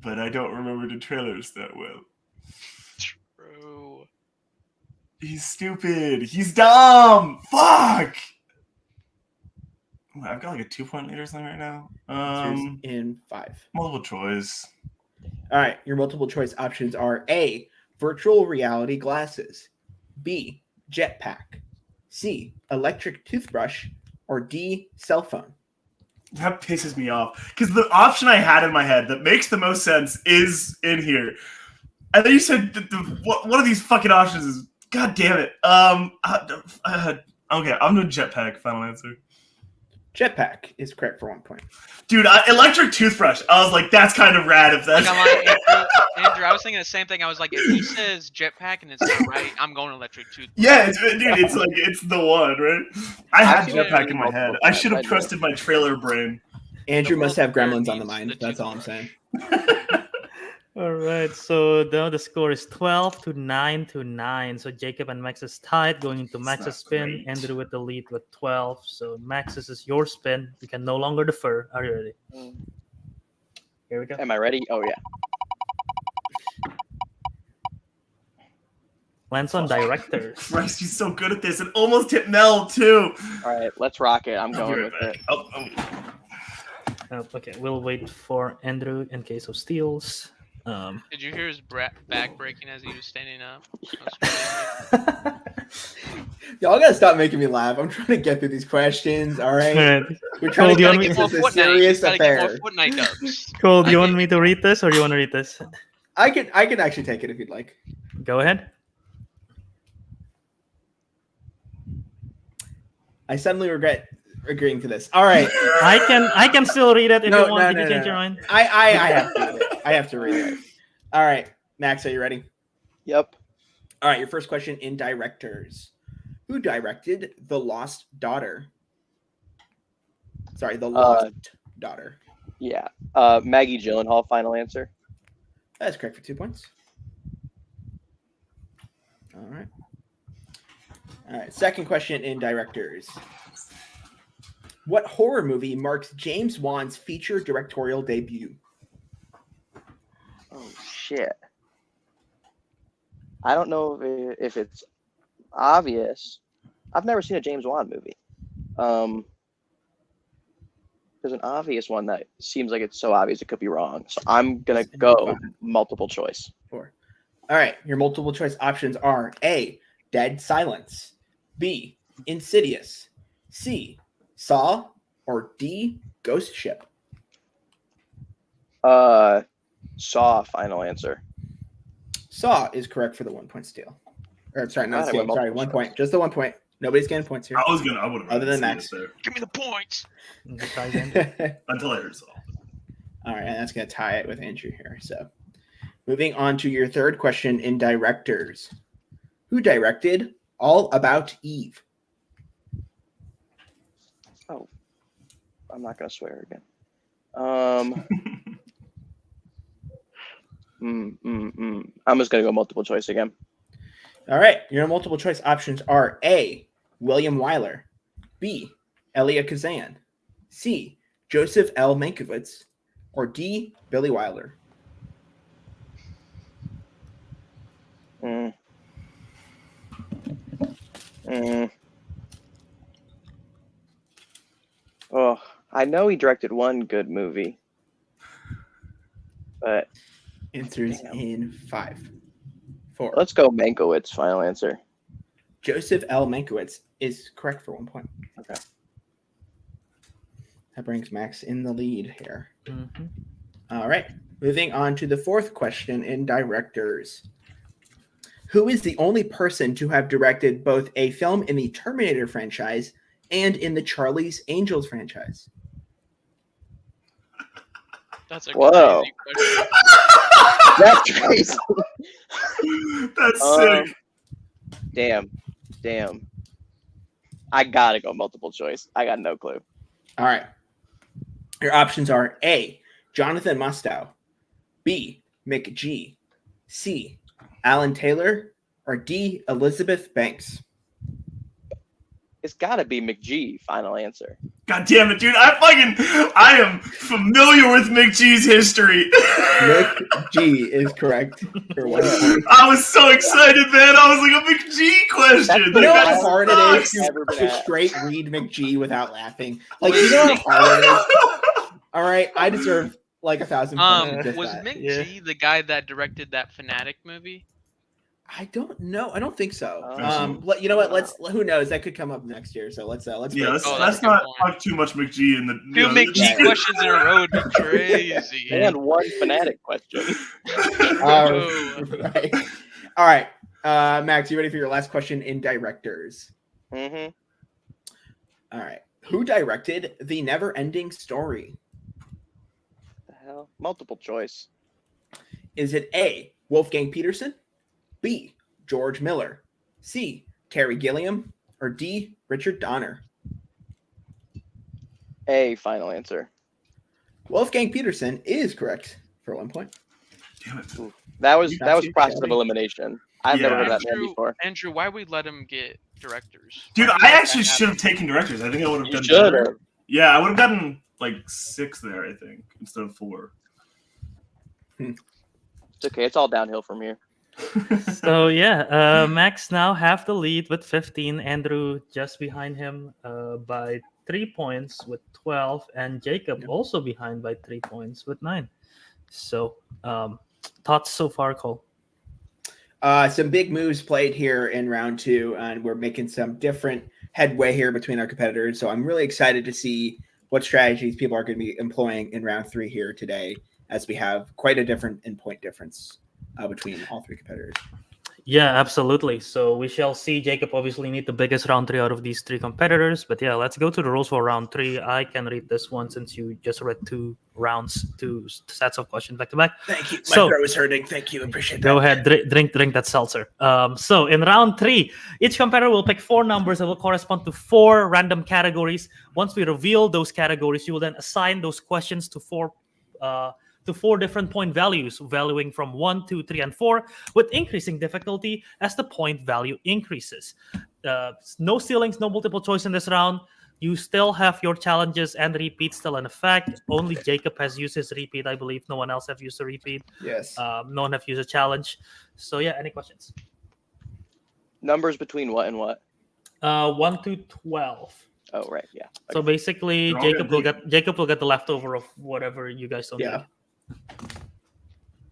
but I don't remember the trailers that well. True. He's stupid. He's dumb. Fuck. I've got like a 2-point lead or something right now. Answers in 5. Multiple choice. All right, your multiple choice options are A, virtual reality glasses, B, jetpack, C, electric toothbrush, or D, cell phone. That pisses me off because the option I had in my head that makes the most sense is in here, and then you said one of these fucking options is god damn it. Okay, I'm doing jetpack. Final answer. Jetpack is correct for 1 point. Dude, electric toothbrush. I was like, that's kind of rad. If that's Like, I'm like, Andrew, I was thinking the same thing. I was like, if he says jetpack and it's not right, I'm going electric toothbrush. yeah, dude, it's like it's the one, right? I had Actually, jetpack in my head. I should have I do. trusted my trailer brain. Andrew The must have World Fair gremlins on the needs mind. the That's all I'm toothbrush. saying. All right, so now the score is 12-9. So Jacob and Max is tied, going into It's Max's not spin. great. Andrew with the lead with 12. So Max, this is your spin. You can no longer defer. Are you ready? Here we go. Am I ready? Oh yeah. Lands on directors. Christ, he's so good at this. It almost hit Mel too. All right, let's rock it. I'm I'll be going right with back. it. Oh, okay, we'll wait for Andrew in case of steals. Did you hear his back breaking as he was standing up? Y'all gotta stop making me laugh. I'm trying to get through these questions. All right, Alright, we're trying Cole, do to you get want this me- is a serious Get affair. more Fortnite dubs. Cole, do you I want get me to read this or do you want to read this? I can actually take it if you'd like. Go ahead. I suddenly regret agreeing to this. All right, I can still read it if No, you want. no, Did no, you change no. your mind? I have to read it. I have to read it. All right, Max, are you ready? Yep. All right, your first question in directors. Who directed The Lost Daughter? Sorry, The Lost Daughter. Yeah. Maggie Gyllenhaal. Final answer. That's correct for 2 points. All right. All right, second question in directors. What horror movie marks James Wan's feature directorial debut? Oh shit. I don't know if it's obvious, I've never seen a James Wan movie. There's an obvious one that seems like it's so obvious it could be wrong. So I'm gonna go multiple choice. 4. All right, your multiple choice options are A, Dead Silence, B, Insidious, C, Saw, or D, Ghost Ship. Saw, final answer. Saw is correct for the 1 point steal. Or sorry, not God, I steal. went Sorry, multiple 1 choice. point. Just the 1 point. Nobody's getting points here. I would have Other than Max. there Give me the points. until I heard Saw. All right, and that's going to tie it with Andrew here. So, moving on to your third question in directors. Who directed All About Eve? Oh, I'm not gonna swear again. I'm just gonna go multiple choice again. All right, your multiple choice options are A, William Wyler, B, Elia Kazan, C, Joseph L. Mankiewicz, or D, Billy Wilder. Oh, I know he directed one good movie, but Answers Damn. in 5, 4. let's go Mankiewicz. Final answer. Joseph L. Mankiewicz is correct for 1 point. Okay. That brings Max in the lead here. Mm-hmm. All right. Moving on to the fourth question in directors. Who is the only person to have directed both a film in the Terminator franchise and in the Charlie's Angels franchise? That's a Whoa. crazy question. That's crazy. That's sick. Damn. I gotta go multiple choice. I got no clue. All right. Your options are A, Jonathan Mustow, B, Mick G, C, Alan Taylor, or D, Elizabeth Banks. It's gotta be McGee. Final answer. God damn it, dude! I am familiar with McGee's history. Mick G is correct for 1 point. I was so excited, man. I was like a McGee question. You know Like, how that hard it sucks. is Never been to asked. straight read McG without laughing? Like, you know how hard it is? All right, I deserve like 1,000 points. for just Was that. Mick Yeah. G the guy that directed that Fanatic movie? I don't know. I don't think so. Oh. You know what? Who knows? That could come up next year. So let's Yeah, wait. let's Oh, not that's a good point. talk too much McGee in the. Two McG yeah. questions in a row would be crazy. And one fanatic question. Oh. Right. All right, Max, you ready for your last question in directors? Mm-hmm. All right. Who directed The Never-Ending Story? The hell? Multiple choice. Is it A, Wolfgang Peterson, B, George Miller, C, Terry Gilliam, or D, Richard Donner? A, final answer. Wolfgang Peterson is correct for 1 point. Damn it. That was Not too process of shabby. elimination. I've never heard that name Andrew, before. Andrew, why we let him get directors? Dude, Why we I let actually that should have happen? taken directors. I think I would have You done should better. have. Yeah, I would have gotten like 6 there, I think, instead of 4. It's okay. It's all downhill from here. So yeah, Max now have the lead with 15. Andrew just behind him by 3 points with 12, and Jacob also behind by 3 points with 9. So thoughts so far, Cole? Some big moves played here in round 2, and we're making some different headway here between our competitors. So I'm really excited to see what strategies people are going to be employing in round 3 here today, as we have quite a different point difference between all 3 competitors. Yeah, absolutely. So we shall see. Jacob obviously need the biggest round 3 out of these 3 competitors. But yeah, let's go to the rules for round 3. I can read this one since you just read 2 sets of questions back to back. Thank you. My So- throat is hurting. Thank you. Appreciate that. Go ahead, drink that seltzer. So in round 3, each competitor will pick 4 numbers that will correspond to 4 random categories. Once we reveal those categories, you will then assign those questions to 4 different point values, valuing from 1, 2, 3, and 4, with increasing difficulty as the point value increases. No ceilings, no multiple choice in this round. You still have your challenges and repeats still in effect. Only Jacob has used his repeat, I believe. No one else have used a repeat. Yes. No one have used a challenge. So yeah, any questions? Numbers between what and what? 1 to 12. Oh, right. Yeah. So basically, They're all gonna Jacob will get the leftover of whatever you guys don't Yeah. take.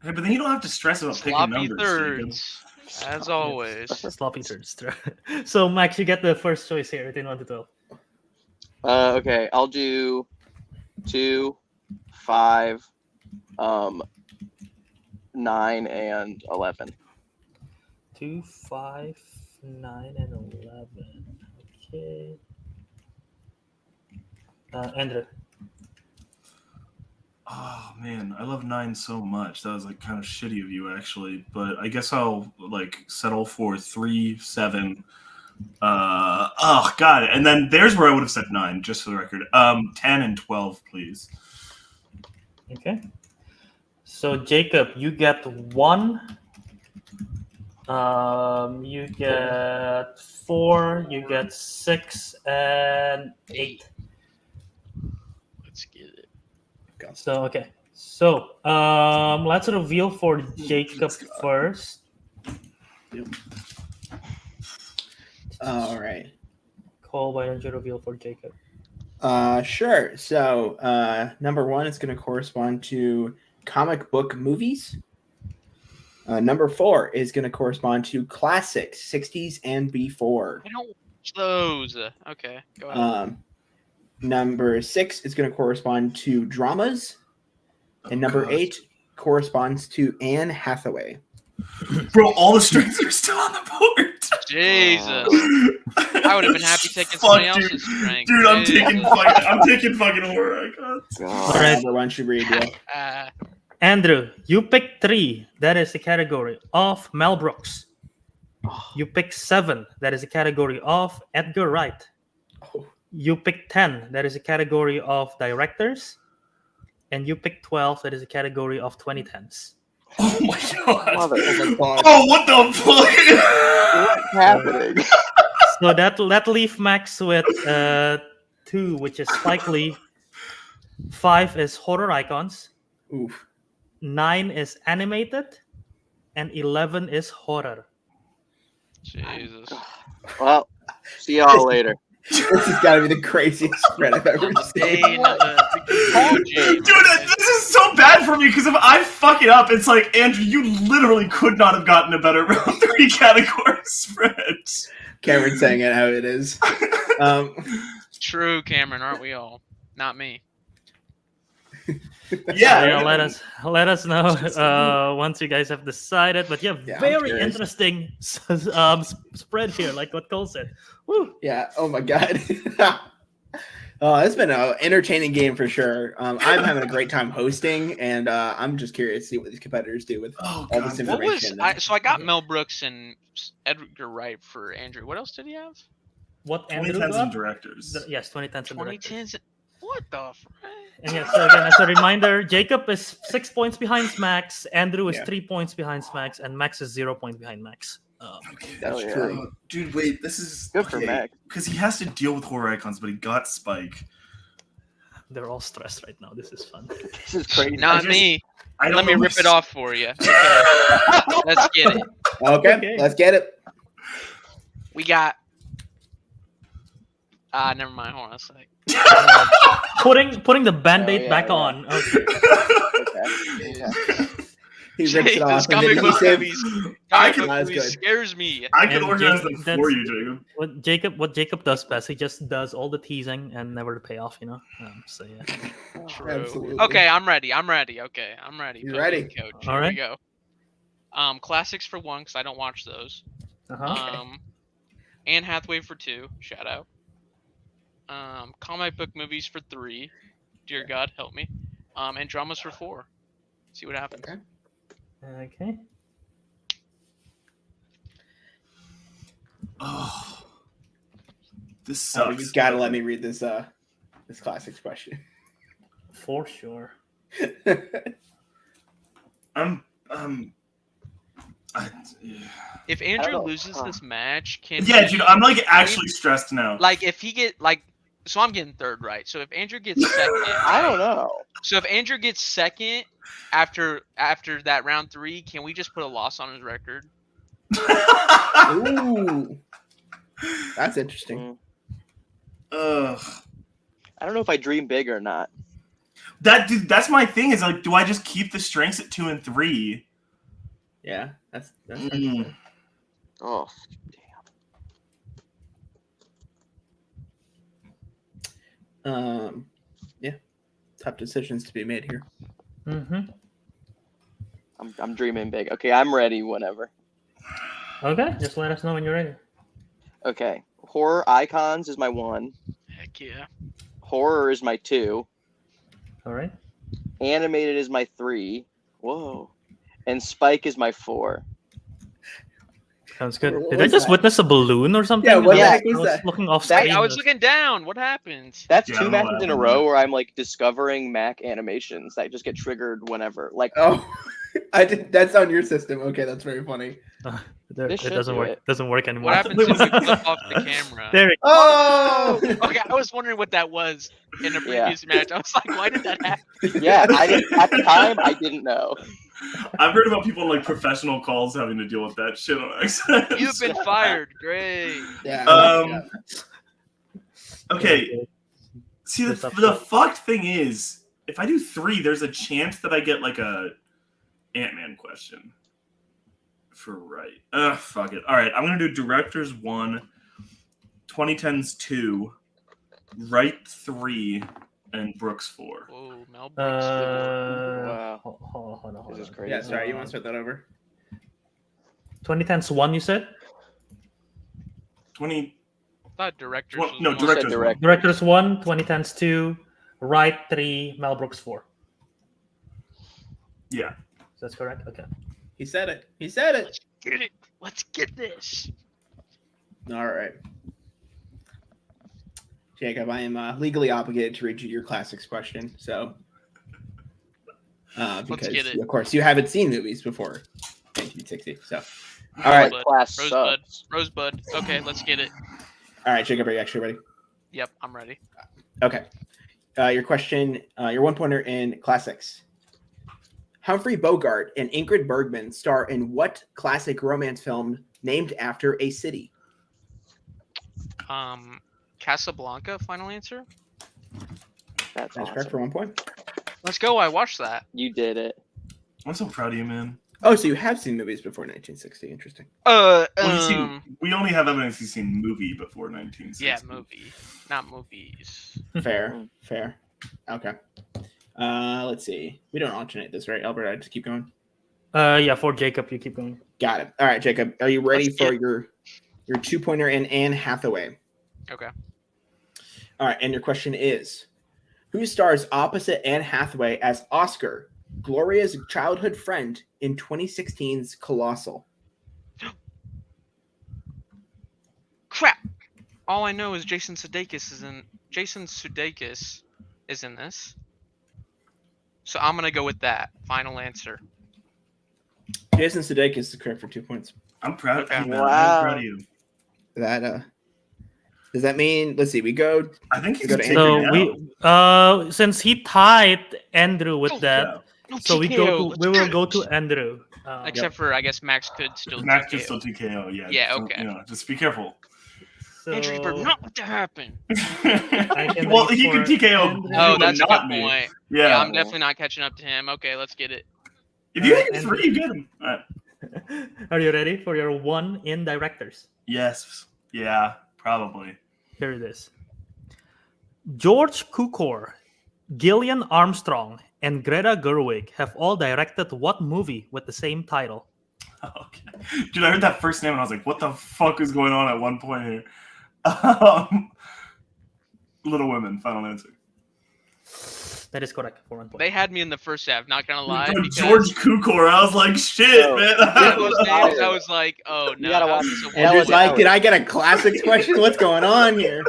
Hey, but then you don't have to stress about picking Sloppy numbers. thirds, as always. Sloppy turds. So Max, you get the first choice here. 1 to 12. Okay, I'll do 2, 5, 9, and 11. 2, 5, 9, and 11. Okay. Andrew. Oh man, I love 9 so much. That was like kind of shitty of you, actually. But I guess I'll like settle for 3, 7. Oh god, and then there's where I would have said 9, just for the record. 10 and 12, please. Okay. So Jacob, you get 1. You get 4. You get 6 and 8. Let's get it. So okay. So let's reveal for Jacob first. All right. Cole, why don't you reveal for Jacob? Sure. So number 1 is going to correspond to comic book movies. Number 4 is going to correspond to classics, 60s and before. I don't watch those. Okay, go ahead. Number 6 is going to correspond to dramas. And number gosh. 8 corresponds to Anne Hathaway. Bro, all the strings are still on the board. Jesus. I would have been happy taking somebody else's strength. Dude, I'm Jesus. taking fucking horror icons. All right. Number 1 should read. Yeah. Andrew, you pick 3. That is the category of Mel Brooks. You pick 7. That is a category of Edgar Wright. Oh. You pick 10. That is a category of directors. And you pick 12. That is a category of 2010s. Oh my god. Mother. Oh, what the fuck? What's happening? So that leaves Max with 2, which is Spike Lee. 5 is horror icons. Oof. 9 is animated. And 11 is horror. Jesus. Well, see y'all later. This has got to be the craziest spread I've ever seen. Hey, Dude, this is so bad for me because if I fuck it up, it's like, Andrew, you literally could not have gotten a better round 3 category spread. Cameron saying it how it is. True, Cameron, aren't we all? Not me. Yeah. Let us know once you guys have decided. But yeah, I'm very curious. interesting spread here, like what Cole said. Woo. Yeah. Oh my god. It's been an entertaining game for sure. I'm having a great time hosting, and I'm just curious to see what these competitors do with Oh, all this God. What was information. so I got Mel Brooks and Edgar Wright for Andrew. What else did he have? What Andrew 2010s and got? directors. Yes, 2010s and directors. 2010s. What the frick? And yeah, so again, as a reminder, Jacob is 6 points behind Max, Andrew is Yeah. 3 points behind Max, and Max is 0 points behind Max. Okay, That's yeah. true. Dude, wait, this is Good for Max. because he has to deal with horror icons, but he got Spike. They're all stressed right now. This is fun. This is crazy. Not just- me. I don't Let me know rip who's- it off for you. Okay. Let's get it. Okay, Okay. let's get it. We got. Never mind. Hold on a sec. Putting the band-aid yeah, back yeah. on. Okay. Okay. He rips it off. Jesus, comic book movies. I Comic can- book That's movies good. scares me. I can And organize Jake, them that's- for you, Jacob. What Jacob does best, he just does all the teasing and never the payoff, you know. So yeah. True. Absolutely. Okay, I'm ready. Okay, I'm ready. You Put me ready? in, Coach. All Here right. we go. Classics for 1, because I don't watch those. Uh-huh. Anne Hathaway for 2. Shout out. Comic book movies for 3. Dear God, help me. And dramas for 4. See what happens. Okay. Okay. Oh, this Oh, sucks. you gotta let me read this this classics question. For sure. I'm If Andrew don't- loses this match, can yeah, he- dude. I'm like actually stressed now. like if he get like so I'm getting 3rd right. So if Andrew gets 2nd, I don't know. So if Andrew gets 2nd after that round 3, can we just put a loss on his record? Ooh. That's interesting. Ugh. I don't know if I dream big or not. That's my thing. Is like, do I just keep the strengths at 2 and 3? Yeah, that's Mm. Oh, yeah, tough decisions to be made here. Mm-hmm. I'm dreaming big. Okay, I'm ready whenever. Okay, just let us know when you're ready. Okay, horror icons is my 1. Heck yeah. Horror is my 2. All right. Animated is my 3. Whoa. And Spike is my 4. Sounds good. What Did I was just that? witness a balloon or something? Yeah, what the heck I was was that? looking off That- screen. I was looking down. What happened? That's Yeah, I 2 don't know what matches in a happened row there. where I'm like discovering Mac animations that just get triggered whenever. Like, Oh, I did. That's on your system. Okay, that's very funny. This It should doesn't do work. it. Doesn't work anymore. What happens Wait, if was we it- flip off the camera? There. Oh, Okay, I was wondering what that was in a Yeah. previous match. I was like, why did that happen? yeah, at the time I didn't know. I've heard about people on like professional calls having to deal with that shit on accident. You've been fired. Great. yeah. Okay. See, This the upset. fucked thing is, if I do 3, there's a chance that I get like a Ant-Man question for right. Fuck it. All right, I'm gonna do directors 1, 2010s 2, right 3, and Brooks 4. Whoa, Mel Brooks. Wow. Hold on. This is crazy. Yeah, sorry. You want to start that over? 2010's 1, you said? 20. I thought directors. Well, was no, one. Said directors. direct. Directors 1, 2010's 2, Right 3, Mel Brooks 4. Yeah. That's correct? Okay. He said it. He said it. Let's get it. Let's get this. All right. Jacob, I am legally obligated to read you your classics question. So, because get it. of course you haven't seen movies before 1960. So, all right, Rosebud. Class Rosebud. sucks. Rosebud. Okay, let's get it. all right, Jacob, are you actually ready? Yep, I'm ready. Okay. Your question, your 1-pointer in classics. Humphrey Bogart and Ingrid Bergman star in what classic romance film named after a city? Casablanca. Final answer. That's That's correct awesome. for 1 point. Let's go. I watched that. You did it. I'm so proud of you, man. Oh, so you have seen movies before 1960. Interesting. Well, we only have evidence he's seen movie before 1960. Yeah, movie, not movies. Fair. Fair. Okay. Let's see. We don't alternate this, right, Albert? I just keep going. Yeah, for Jacob, you keep going. Got it. All right, Jacob. Are you ready Let's for get- your 2-pointer in Anne Hathaway? Okay. All right, and your question is, who stars opposite Anne Hathaway as Oscar, Gloria's childhood friend, in 2016's Colossal? Crap. All I know is Jason Sudeikis is in this. So I'm gonna go with that. Final answer. Jason Sudeikis is correct for 2 points. I'm proud of Okay. you, man. Wow. I'm proud of you. That does that mean? Let's see. We go. I think he's Go to taken So out. we since he tied Andrew with Oh, that, Yeah. No so we TKO, let's will get go it. to Andrew. Except for I guess Max could still. Max TKO. is still TKO. Yeah. Yeah, So, okay. You know, just be careful. so, Andrew, you better not let that happen. can Well, read he can for TKO. Andrew. you, Oh, but that's a not good me. point. Yeah. Yeah, I'm definitely not catching up to him. Okay, let's get it. If you hit Andrew. 3, you get him. All right. Are you ready for your 1 in directors? Yes. Yeah. Probably. Here it is. George Cukor, Gillian Armstrong, and Greta Gerwig have all directed what movie with the same title? Okay. Dude, I heard that first name and I was like, what the fuck is going on at one point here? Little Women, final answer. That is correct for 1 point. They had me in the first half. Not gonna lie. Bro, because George Cukor, I was like, shit, Oh, man. with those names, I was like, oh no. You gotta how watch is this a this. one Andrew's was like, Alex. did I get a classics question? What's going on here?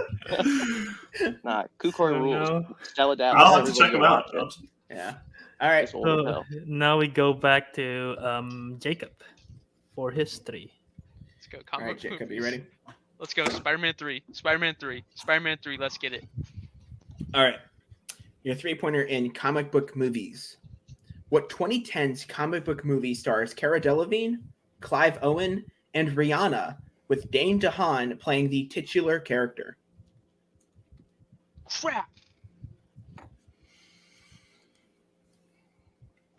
Nah, Kukor Oh, rules. no. Stella Dallas. I'll have to Everybody check him go out. watch it. Yeah. All right. It's old as So hell. now we go back to Jacob for history. Let's go. All Comic right, book Jacob, you movies. ready? Let's go. Spider-Man 3. Spider-Man 3. Spider-Man 3. Let's get it. All right. Your 3-pointer in comic book movies. What 2010's comic book movie stars Cara Delevingne, Clive Owen, and Rihanna with Dane DeHaan playing the titular character? Crap.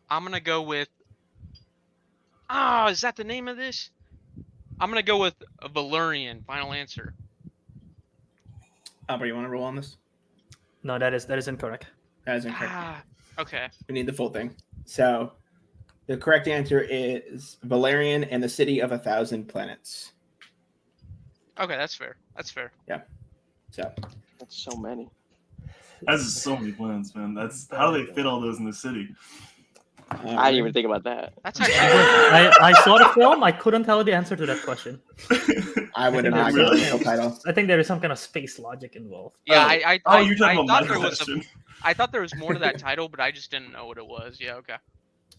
I'm gonna go with. Is that the name of this? I'm gonna go with Valerian. Final answer. Albert, you want to roll on this? No, that is incorrect. That is incorrect. Okay. We need the full thing. So the correct answer is Valerian and the City of 1,000 Planets. Okay, that's fair. That's fair. So That's so many. That's so many planets, man. That's how do they fit all those in the city? I didn't even think about that. That's actually. I saw the film. I couldn't tell the answer to that question. I would have I not think gotten that's- the title. I think there is some kind of space logic involved. Yeah, you're talking I about thought my there was question. I thought there was more to that title, but I just didn't know what it was. Yeah. Okay.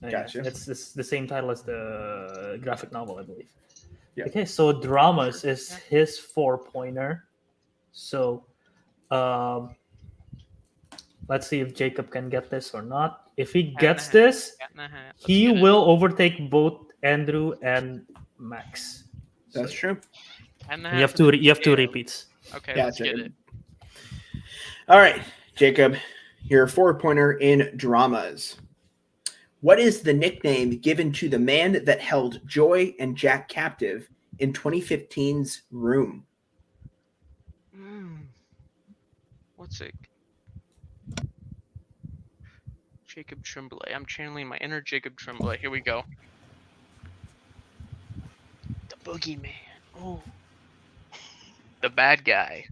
Yeah, Gotcha. It's the same title as the graphic novel, I believe. Yeah. Okay, so dramas is his 4-pointer. So, let's see if Jacob can get this or not. If he gets this, he will overtake both Andrew and Max. That's true. You have two repeats. Okay, Yeah, let's get Jacob. it. All right, Jacob, your 4-pointer in dramas. What is the nickname given to the man that held Joy and Jack captive in 2015's Room? What's it? Jacob Tremblay. I'm channeling my inner Jacob Tremblay. Here we go. The boogeyman. Oh. The bad guy.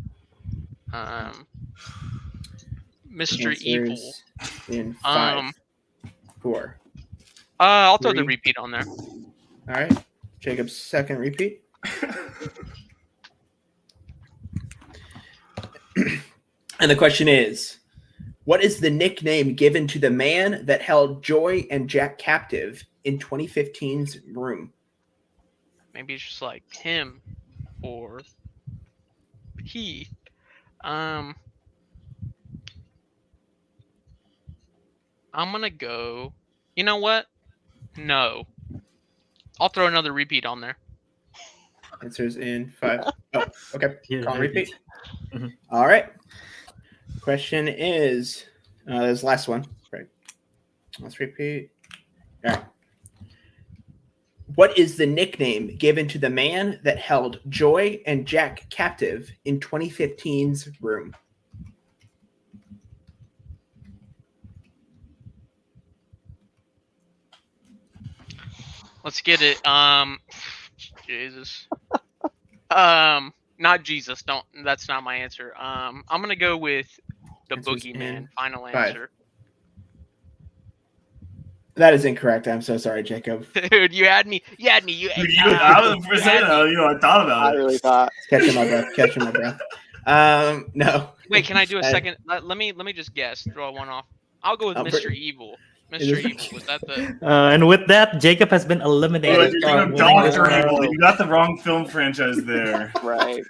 Mr. Evil. Answers in 5, 4. I'll throw the 3. repeat on there. All right, Jacob's second repeat. And the question is, what is the nickname given to the man that held Joy and Jack captive in 2015's Room? Maybe it's just like him or he. I'm gonna go. You know what? No. I'll throw another repeat on there. Answers in 5. Oh, okay. Yeah, Call repeat. Mhm. All right. Question is, this last one. Right. Let's repeat. All right. What is the nickname given to the man that held Joy and Jack captive in 2015's Room? Let's get it. Jesus. Not Jesus. Don't. That's not my answer. I'm gonna go with the Answers boogeyman. in Final 5. answer. That is incorrect. I'm so sorry, Jacob. Dude, you had me. I was for a second, I thought about I it. really thought. Catching my breath. Catching my breath. No. Wait, can I do a I- second? Let me just guess. Throw one off. I'll go with I'm Mr. pretty- Evil. It Mr. is- Evil. Was that the? And with that, Jacob has been Oh, eliminated. you're from thinking of winning this Dr. round. Evil. You got the wrong film franchise there. Right.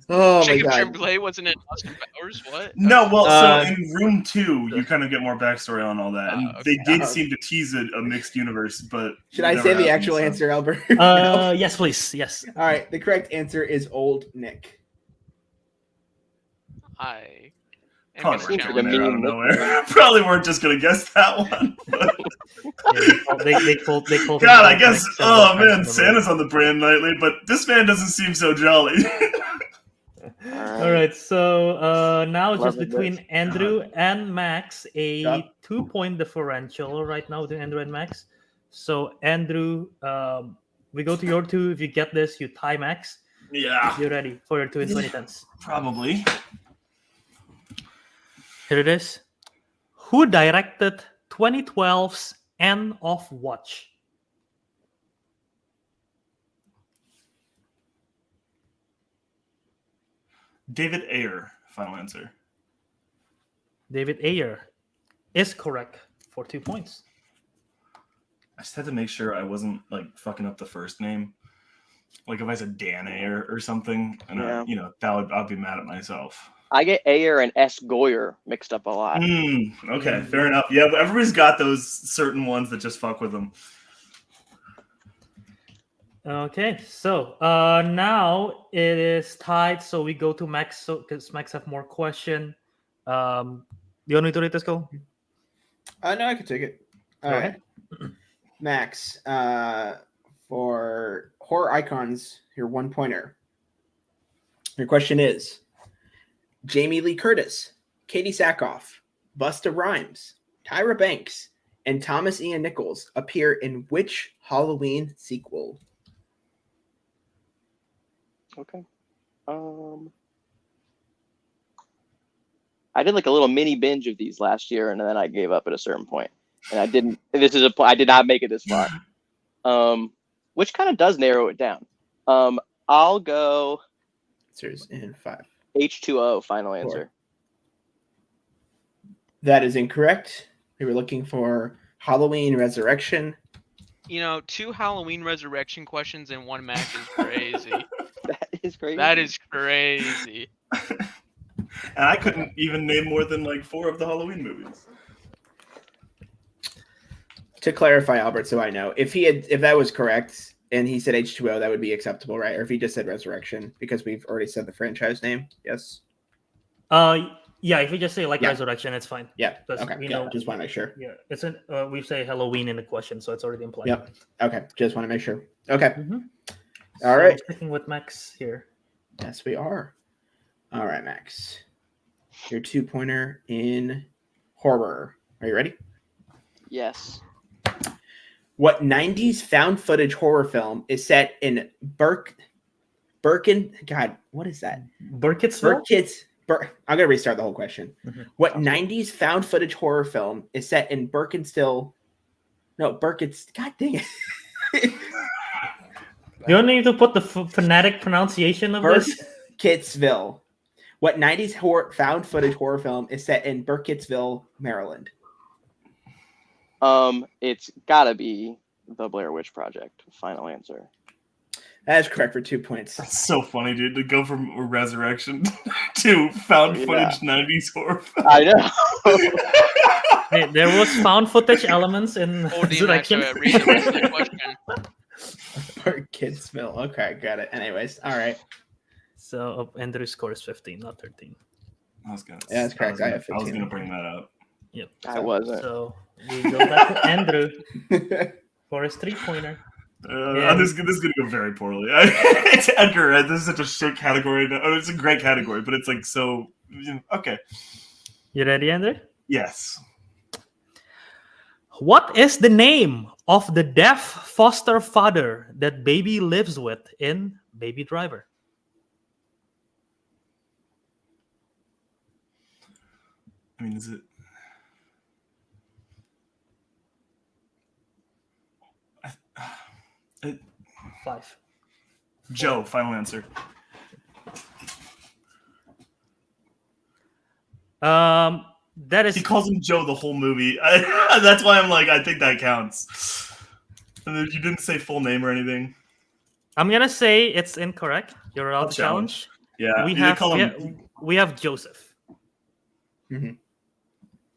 Oh my Jacob god. Tremblay wasn't in Austin Powers. What? No, well, Uh, so in Room 2, you kind of get more backstory on all that. And okay. they did seem to tease a mixed universe, but Should I never say the happened, actual so. answer, Albert? No? Yes, please. Yes. All right. The correct answer is Old Nick. I am Probably gonna weren't challenge coming the out of meme. nowhere. Probably weren't just going to guess that one. but- Yeah, they called him God, I Old guess, Nick several oh times man, in the movie. Santa's on the brand lately, but this man doesn't seem so jolly. All right, so now it's just Love it, between Andrew and Max, a Yep. 2-point differential right now between Andrew and Max. So Andrew, we go to your 2. If you get this, you tie Max. Yeah, You're ready for your 2 and 20 cents. probably. Here it is. Who directed 2012's End of Watch? David Ayer, final answer. David Ayer is correct for 2 points. I just had to make sure I wasn't like fucking up the first name. Like if I said Dan Ayer or something, and Yeah. I'd be mad at myself. I get Ayer and S. Goyer mixed up a lot. Okay, fair enough. Yeah, but everybody's got those certain ones that just fuck with them. Okay, so now it is tied. So we go to Max. So because Max have more question. Do you want me to read this goal? No, I can take it. All Go right, ahead. Max. For horror icons, your 1-pointer. Your question is: Jamie Lee Curtis, Katie Sackhoff, Busta Rhymes, Tyra Banks, and Thomas Ian Nichols appear in which Halloween sequel? Okay. I did like a little mini binge of these last year, and then I gave up at a certain point. And I didn't. I did not make it this far. Which kind of does narrow it down. I'll go Answers in 5. H2O. Final answer. That is incorrect. We were looking for Halloween Resurrection. 2 Halloween Resurrection questions in one match is crazy. That is crazy. That is crazy. And I couldn't even name more than like 4 of the Halloween movies. To clarify, Albert, so I know, if that was correct and he said H2O, that would be acceptable, right? Or if he just said Resurrection, because we've already said the franchise name. Yes. Yeah. If we just say Yeah. Resurrection, it's fine. Yeah. Because Okay. we Yeah, know. just want to make sure. Yeah, it's an. We say Halloween in the question, so it's already implied. Yep. Okay. Just want to make sure. Okay. Mhm. All So right. Sticking with Max here. Yes, we are. All right, Max. Your 2-pointer in horror. Are you ready? Yes. What 90s found footage horror film is set in Birkin? God, what is that? Burkittsville. I'm gonna restart the whole question. Mhm. What 90s found footage horror film is set in Birkenstill? No, Birkitts. God dang it. You don't need to put the phonetic pronunciation of this. Burkittsville. What 90s found footage horror film is set in Burkittsville, Maryland? It's gotta be the Blair Witch Project. Final answer. That is correct for 2 points. That's so funny, dude, to go from Resurrection to found footage 90s horror film. I know. Hey, there was found footage elements in Oh, damn, Resurrection. actually, read the rest of the question. Burkittsville. Okay, got it. Anyways, all right. So Andrew's score is 15, not 13. I was gonna, Yeah, that's correct. I have I was 15. gonna bring that up. Yep. I wasn't. So we go back to Andrew for his 3-pointer. Yeah. This is gonna go very poorly. It's Edgar. This is such a shit category. It's a great category, but it's like so. Okay. You ready, Andrew? Yes. What is the name of the deaf foster father that Baby lives with in Baby Driver? I mean, is it 5. Joe? Final answer. That is. He calls him Joe the whole movie. That's why I'm like, I think that counts. And then you didn't say full name or anything. I'm gonna say it's incorrect. You're allowed I'll to challenge. Yeah, We they have call him. we have Joseph. Mhm.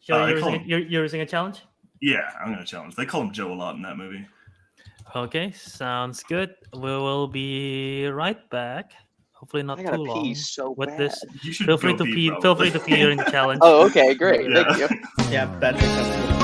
So they you're, call using, you're using a challenge? Yeah, I'm gonna challenge. They call him Joe a lot in that movie. Okay, sounds good. We will be right back. Hopefully not I too gotta long pee so with bad. this. You should Feel free go to pee. probably. Feel free to pee during the challenge. Oh, okay, great. Yeah. Thank you. Yeah, that's acceptable.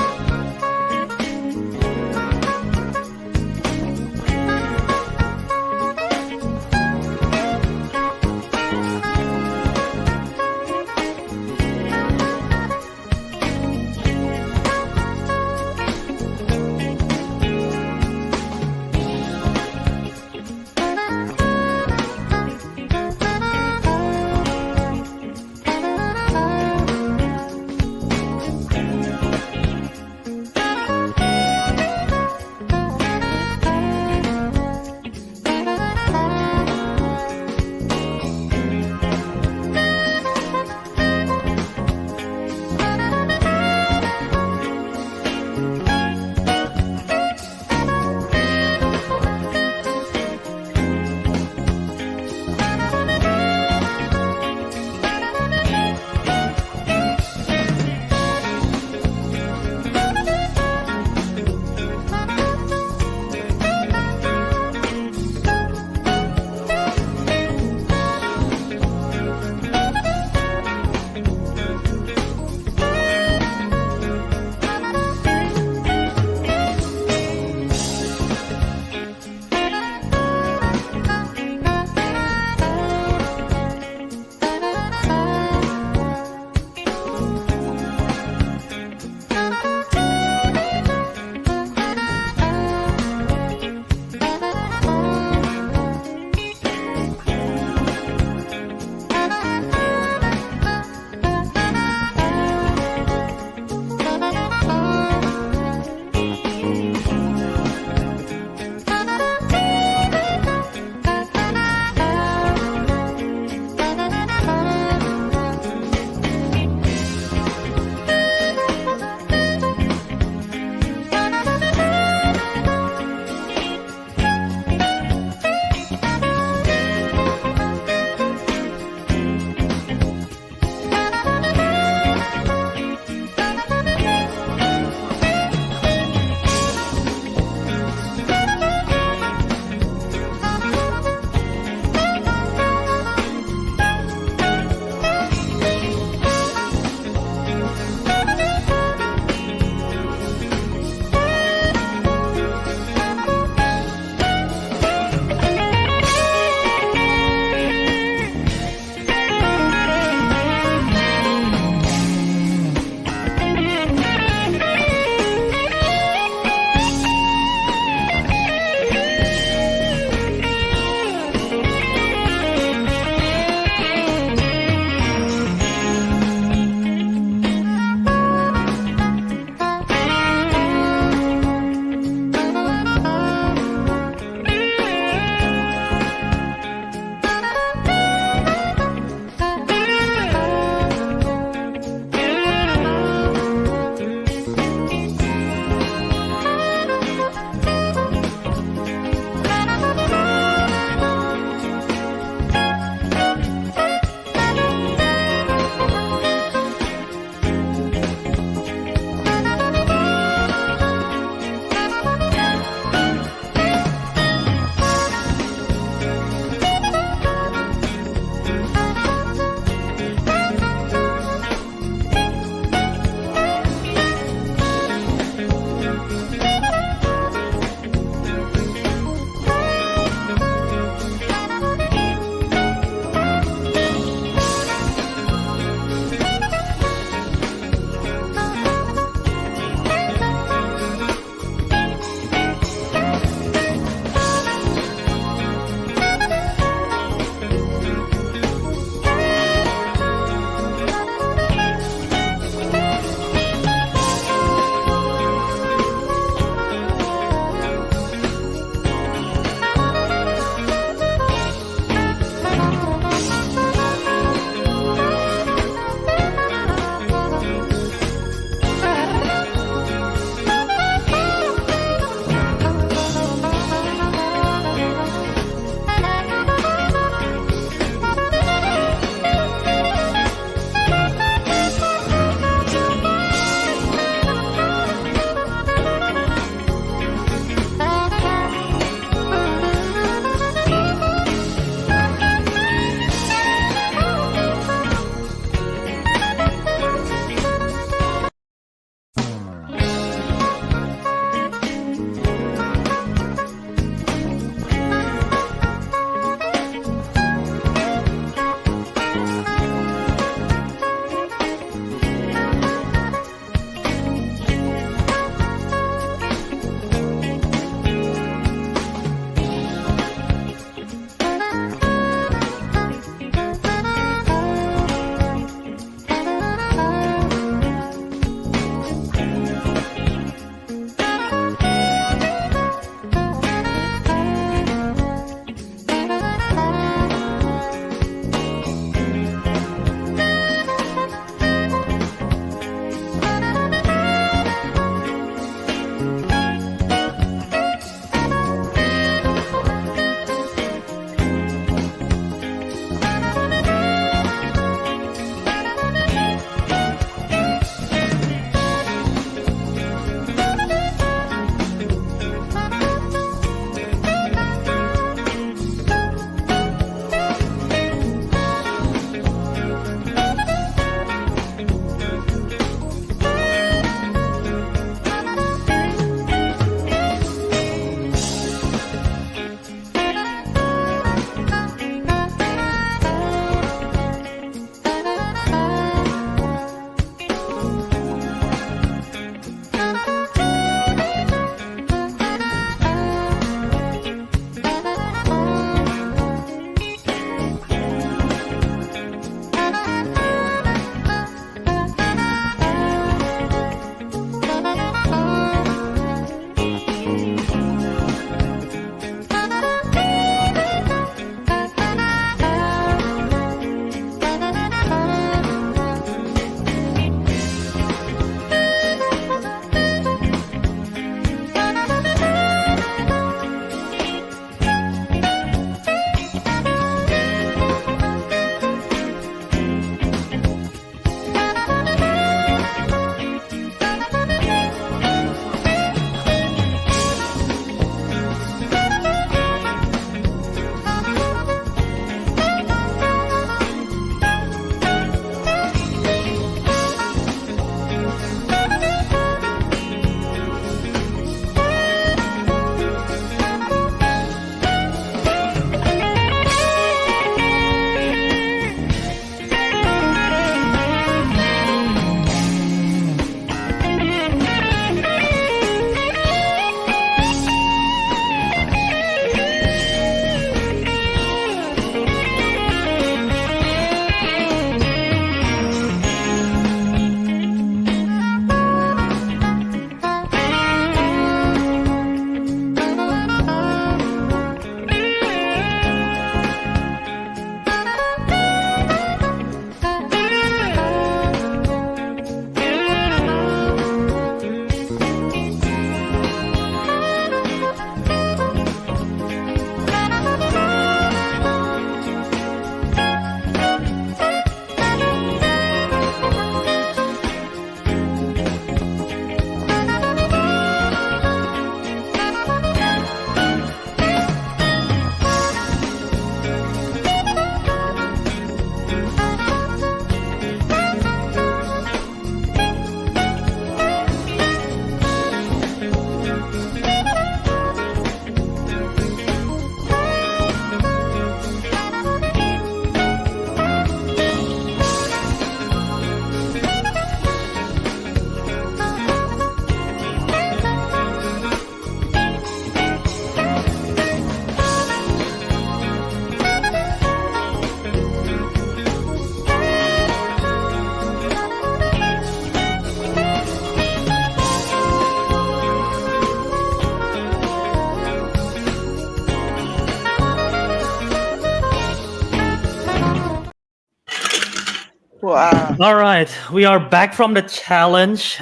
Wow. All right, we are back from the challenge.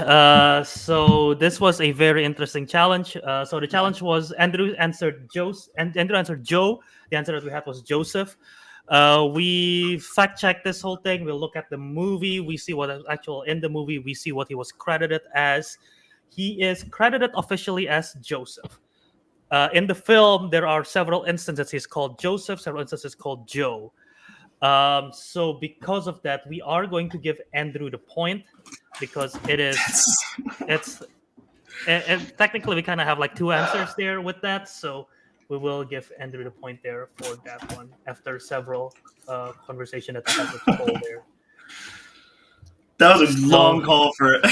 So this was a very interesting challenge. So the challenge was Andrew answered Andrew answered Joe. The answer that we had was Joseph. We fact checked this whole thing. We'll look at the movie. We see what is actual in the movie. We see what he was credited as. He is credited officially as Joseph. In the film, there are several instances he's called Joseph, several instances called Joe. So because of that, we are going to give Andrew the point because and technically we kind of have like two answers there with that. So we will give Andrew the point there for that one after several conversation that I had with Cole there. That was a long call for it.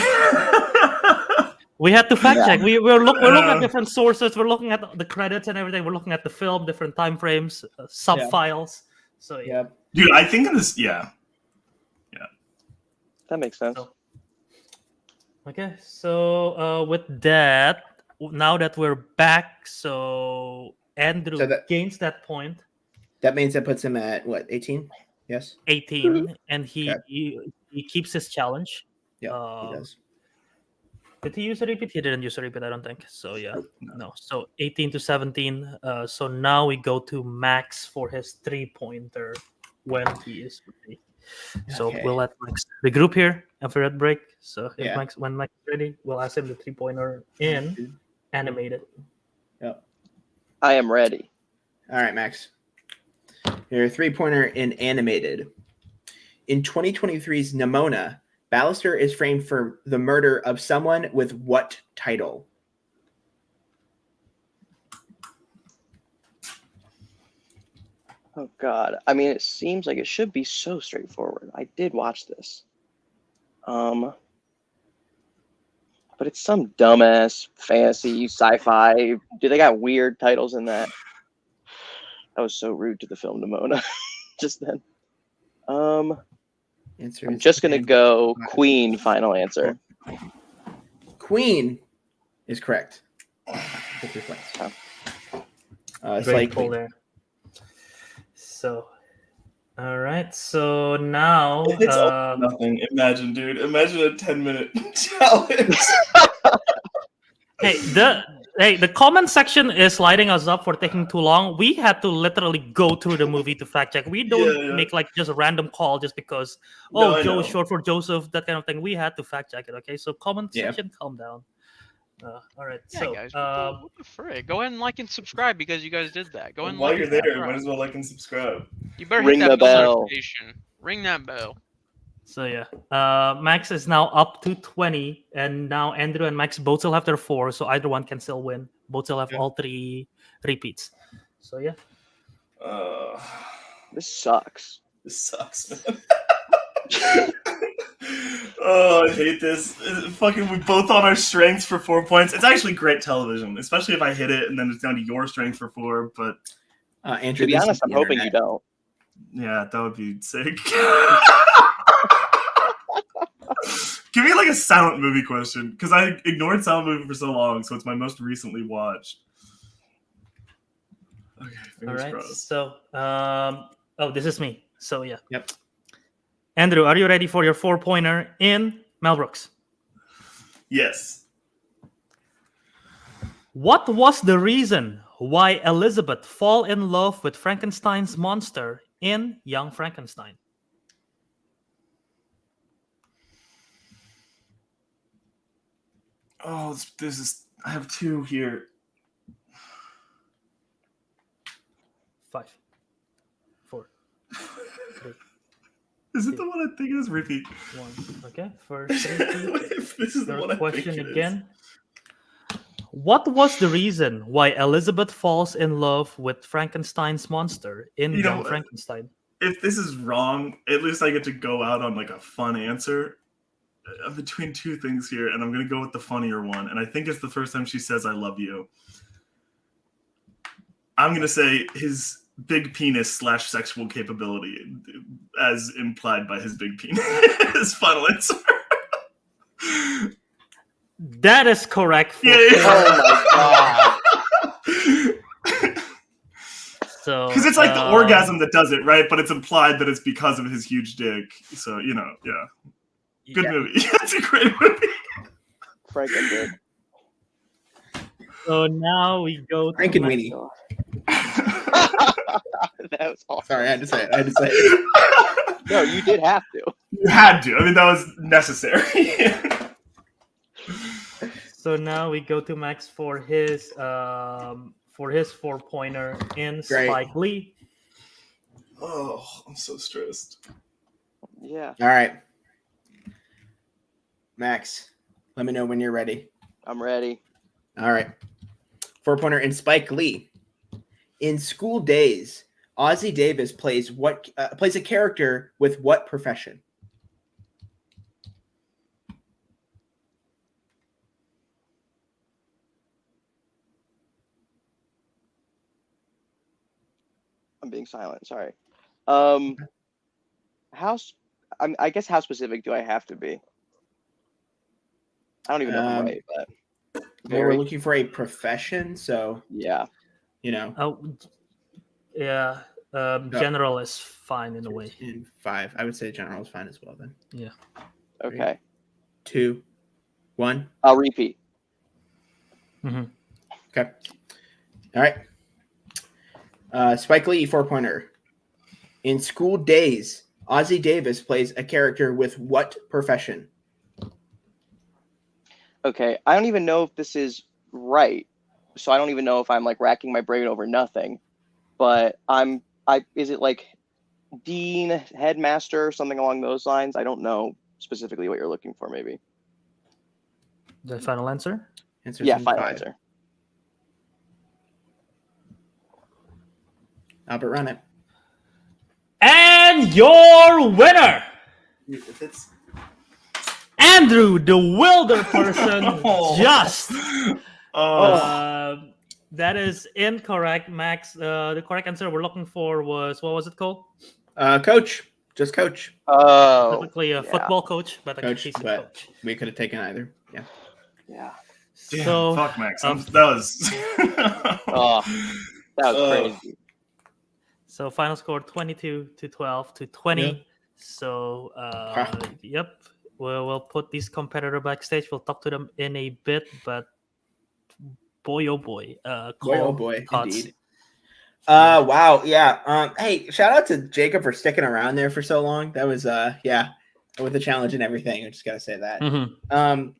We had to fact check. We're looking at different sources. We're looking at the credits and everything. We're looking at the film, different time frames, sub files. So yeah. Dude, I think in this, yeah. That makes sense. Okay, so with that, now that we're back, so Andrew gains that point. That means that puts him at what, 18? Yes, 18, and he keeps his challenge. Yeah, he does. Did he use a repeat? He didn't use a repeat, I don't think. So yeah, no. So 18 to 17. So now we go to Max for his 3-pointer when he is ready. So we'll let Max regroup here after that break. So when Max is ready, we'll ask him the 3-pointer in animated. Yep. I am ready. All right, Max. Your 3-pointer in animated. In 2023's Nimona, Ballister is framed for the murder of someone with what title? Oh God. I mean, it seems like it should be so straightforward. I did watch this. But it's some dumbass fantasy sci-fi. Dude, they got weird titles in that. That was so rude to the film Nimona just then. I'm just gonna go Queen. Final answer. Queen is correct. With your points. Very cool there. So, all right. So now, it's nothing. Imagine, dude. Imagine a 10-minute challenge. The comment section is lighting us up for taking too long. We had to literally go through the movie to fact check. We don't make like just a random call just because Joe is short for Joseph, that kind of thing. We had to fact check it. Okay, so comment section, calm down. All right, so guys, what the frick? Go ahead and like and subscribe because you guys did that. Go ahead and while like you're and there, subscribe. might as well like and subscribe. You better Ring hit that the bell. notification. Ring that bell. So yeah, Max is now up to 20, and now Andrew and Max both still have their 4, so either one can still win. Both still have all 3 repeats. So yeah. This sucks. This sucks, man. Oh, I hate this. Fucking, we both on our strengths for 4 points. It's actually great television, especially if I hit it and then it's down to your strength for 4. But Andrew, to be honest, I'm hoping you don't. Yeah, that would be sick. Give me like a silent movie question because I ignored silent movie for so long, so it's my most recently watched. Okay, fingers crossed. So this is me. So yeah. Yep. Andrew, are you ready for your 4-pointer in Mel Brooks? Yes. What was the reason why Elizabeth fall in love with Frankenstein's monster in Young Frankenstein? Oh, this is. I have 2 here. 5, 4, 3. Is it the one I think it is? Repeat. 1. Okay. First, this is the one I question think it again. What was the reason why Elizabeth falls in love with Frankenstein's monster in Young Frankenstein? If this is wrong, at least I get to go out on like a fun answer. I'm between 2 things here, and I'm going to go with the funnier one. And I think it's the first time she says, I love you. I'm going to say his big penis / sexual capability, as implied by his big penis. His final answer. That is correct. Oh my God. So Because it's like the orgasm that does it, right? But it's implied that it's because of his huge dick. So, yeah. Good movie. It's a great movie. Franken dick. So now we go to Frankenweenie. That was awesome. Sorry, I had to say it. No, you did have to. You had to. I mean, that was necessary. So now we go to Max for his 4-pointer in Great. Spike Lee. Oh, I'm so stressed. Yeah, All right. Max, let me know when you're ready. I'm ready. All right. 4-pointer in Spike Lee. In School Days, Ozzie Davis plays a character with what profession? I'm being silent. Sorry. I guess how specific do I have to be? I don't even know if I'm right, but Well, very. we're looking for a profession, so Yeah. Oh, yeah. General is fine in a way. In 5, I would say general is fine as well. Then Okay. 2, 1. I'll repeat. Mhm. Okay. All right. Spike Lee 4-pointer. In School Days, Ozzie Davis plays a character with what profession? Okay. I don't even know if this is right, so I don't even know if I'm like racking my brain over nothing. But is it like dean, headmaster, something along those lines? I don't know specifically what you're looking for. Maybe. The final answer? Answer's Yeah. in Final 5. answer. Albert, run it. And your winner, If it's Andrew, the wilder person, Oh. just. Oh. That is incorrect, Max. The correct answer we're looking for was, what was it called? coach, just coach. Oh. Typically a yeah. football coach, but Coach, he's a but coach. we could have taken either. Yeah. Yeah. Damn, So fuck, Max. um, That was. Oh, that was Oh. crazy. So final score 22-12 to 20. Yeah. So yep, we'll put these competitor backstage. We'll talk to them in a bit, but boy oh boy, Boy, oh boy, thoughts. indeed. Wow, yeah. Hey, shout out to Jacob for sticking around there for so long. That was with the challenge and everything. I just gotta say that. Mhm.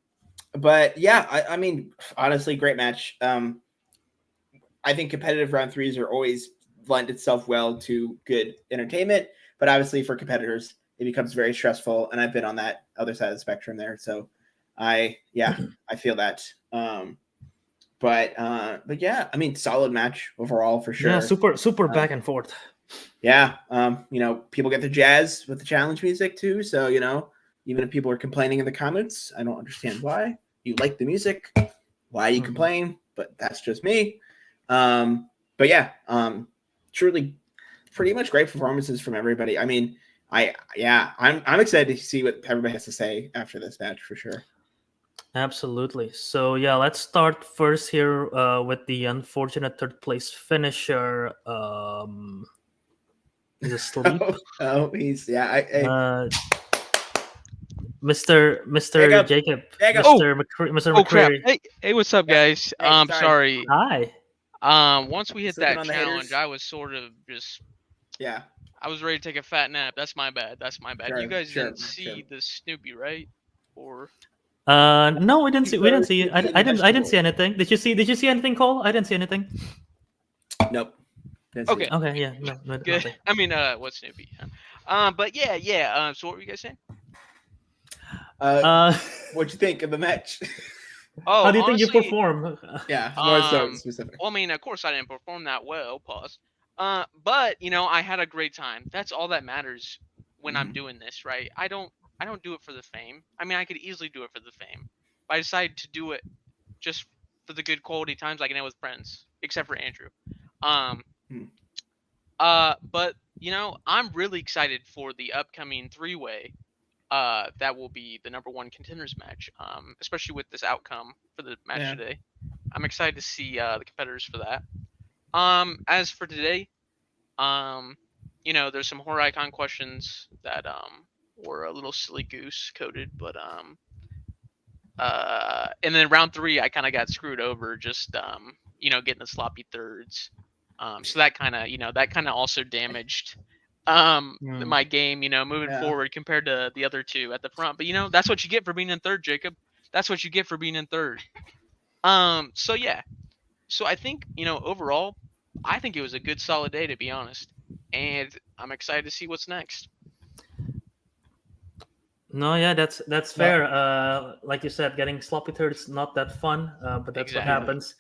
But yeah, I mean, honestly, great match. I think competitive round 3s are always lend itself well to good entertainment, but obviously for competitors, it becomes very stressful. And I've been on that other side of the spectrum there, so I feel that. But yeah, I mean, solid match overall for sure. Yeah, super back and forth. Yeah, people get the jazz with the challenge music too. So even if people are complaining in the comments, I don't understand why. You like the music, why you complain? But that's just me. But yeah, truly, pretty much great performances from everybody. I mean, I'm excited to see what everybody has to say after this match for sure. Absolutely. So yeah, let's start first here with the unfortunate third place finisher. Is asleep. He's Mr. Jacob, Jacob. Mr. Oh crap! McCreary. Hey, what's up, guys? Hey, Sorry. Hi. Once we hit Slipping that on the challenge, haters. I was sort of just. Yeah. I was ready to take a fat nap. That's my bad. Sure, You guys sure, didn't see the Snoopy, right? Or No, we didn't see. We didn't see. Keep I doing didn't. I didn't vegetables. see anything. Did you see? Did you see anything, Cole? I didn't see anything. Nope. Didn't see okay, it. Okay. Yeah. No. good. Nothing. I mean, what's Snoopy? But yeah. So what were you guys saying? What'd you think of the match? Oh, How do you honestly, think you perform? Yeah, more so Um, specific. Well, I mean, of course, I didn't perform that well. Pause. But I had a great time. That's all that matters when I'm doing this, right? I don't do it for the fame. I mean, I could easily do it for the fame, but I decided to do it just for the good quality times I can have with friends, except for Andrew. But I'm really excited for the upcoming 3-way. That will be the number 1 contenders match. Especially with this outcome for the match today. I'm excited to see the competitors for that. As for today, There's some horror icon questions that were a little silly goose coded, but and then round 3 I kind of got screwed over, just getting the sloppy thirds. So that kind of also damaged my game, moving forward compared to the other 2 at the front. But that's what you get for being in third, Jacob. That's what you get for being in third. So yeah. So I think, overall, I think it was a good solid day, to be honest. And I'm excited to see what's next. No, yeah, that's fair. Like you said, getting sloppy thirds not that fun, but that's what happens.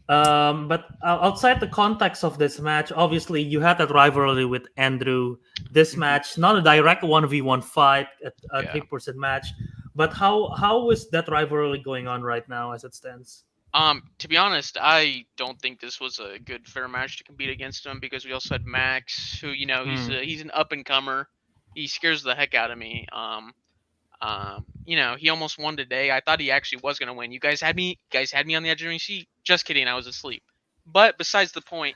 But outside the context of this match, obviously you had that rivalry with Andrew. This match, not a direct 1v1 fight, a 3% match, but how is that rivalry going on right now as it stands? To be honest, I don't think this was a good fair match to compete against him, because we also had Max, who he's an up and comer. He scares the heck out of me. He almost won today. I thought he actually was gonna win. You guys had me on the edge of your seat. Just kidding, I was asleep. But besides the point,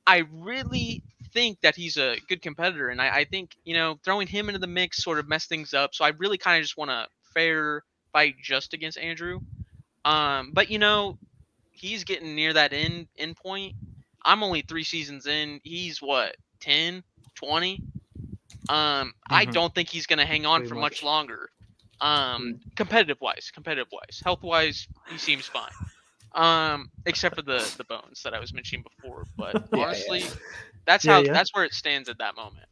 I really think that he's a good competitor, and I think throwing him into the mix sort of messed things up. So I really kind of just want a fair fight just against Andrew. But he's getting near that end point. I'm only 3 seasons in. He's what, 10, 20? I don't think he's gonna hang on for much longer. Competitive wise, health wise, he seems fine. Except for the bones that I was mentioning before. But honestly, that's where it stands at that moment.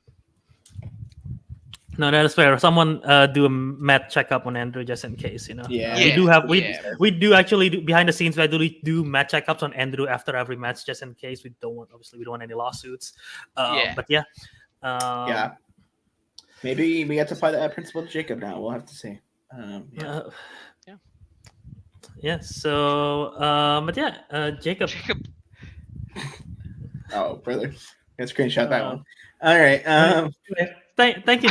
No, that is fair. Someone do a med checkup on Andrew just in case, Yeah. We do actually do, behind the scenes. We do med checkups on Andrew after every match just in case. We don't want any lawsuits. But yeah. Maybe we have to apply that principle to Jacob now. We'll have to see. Yeah. So, but yeah, Jacob. Oh, brother, let's screenshot that one. All right. Thank you.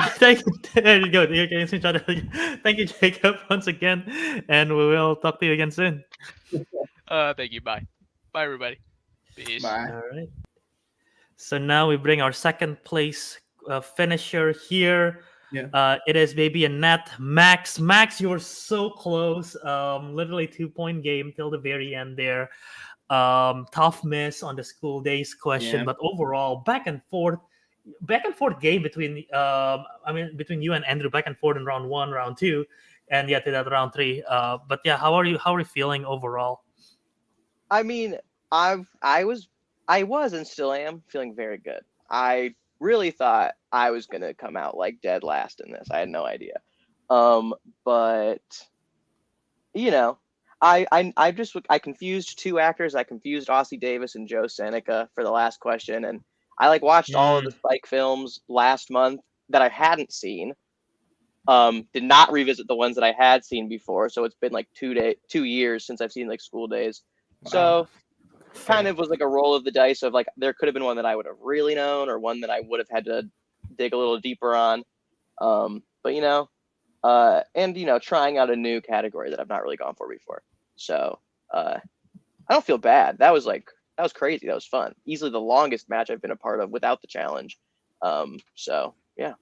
There you go. You can screenshot it. Thank you, Jacob, once again, and we will talk to you again soon. Thank you. Bye, everybody. Peace. Bye. All right. So now we bring our second place finisher here. Yeah. It is maybe a net. Max, you were so close. Literally 2-point game till the very end there. Tough miss on the school days question, but overall back and forth game between between you and Andrew, back and forth in round 1, round 2, and to that round 3. But yeah, how are you feeling overall? I mean, I was and still am feeling very good. I really thought I was gonna come out like dead last in this. I had no idea. But I confused 2 actors. I confused Aussie Davis and Joe Seneca for the last question, and I watched all of the Spike films last month that I hadn't seen. Did not revisit the ones that I had seen before, so it's been 2 years since I've seen School Days. Wow. So kind of was a roll of the dice of there could have been one that I would have really known, or one that I would have had to dig a little deeper on. But trying out a new category that I've not really gone for before. So I don't feel bad. That was crazy. That was fun. Easily the longest match I've been a part of without the challenge. So yeah.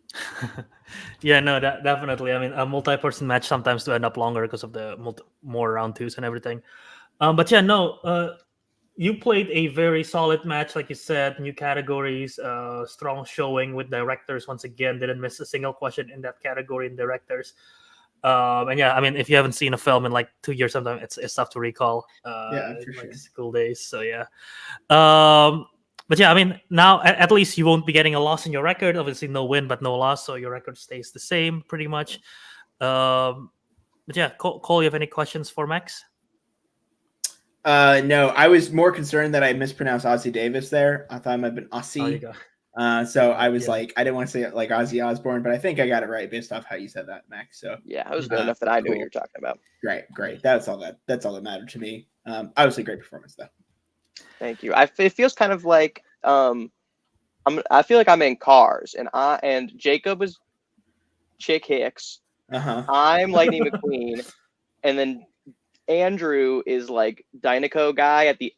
Yeah, no, definitely. I mean, a multi-person match sometimes to end up longer because of the more round 2s and everything. But yeah, no, you played a very solid match, like you said. New categories, strong showing with directors once again. Didn't miss a single question in that category in directors. And yeah, I mean, if you haven't seen a film in 2 years, sometimes it's tough to recall. For sure. School Days. So yeah. But yeah, I mean, now at least you won't be getting a loss in your record. Obviously, no win, but no loss, so your record stays the same pretty much. But yeah, Cole, you have any questions for Max? No, I was more concerned that I mispronounced Ozzy Davis there. I thought it might have been Aussie. Oh, you go. So I was I didn't want to say it like Ozzy Osbourne, but I think I got it right based off how you said that, Max. So yeah, I was good enough that I knew what you were talking about. Great. That's all that mattered to me. Obviously, great performance though. Thank you. It feels kind of like I feel like I'm in Cars, and Jacob is Chick Hicks. I'm Lightning McQueen, and then Andrew is Dynaco guy at the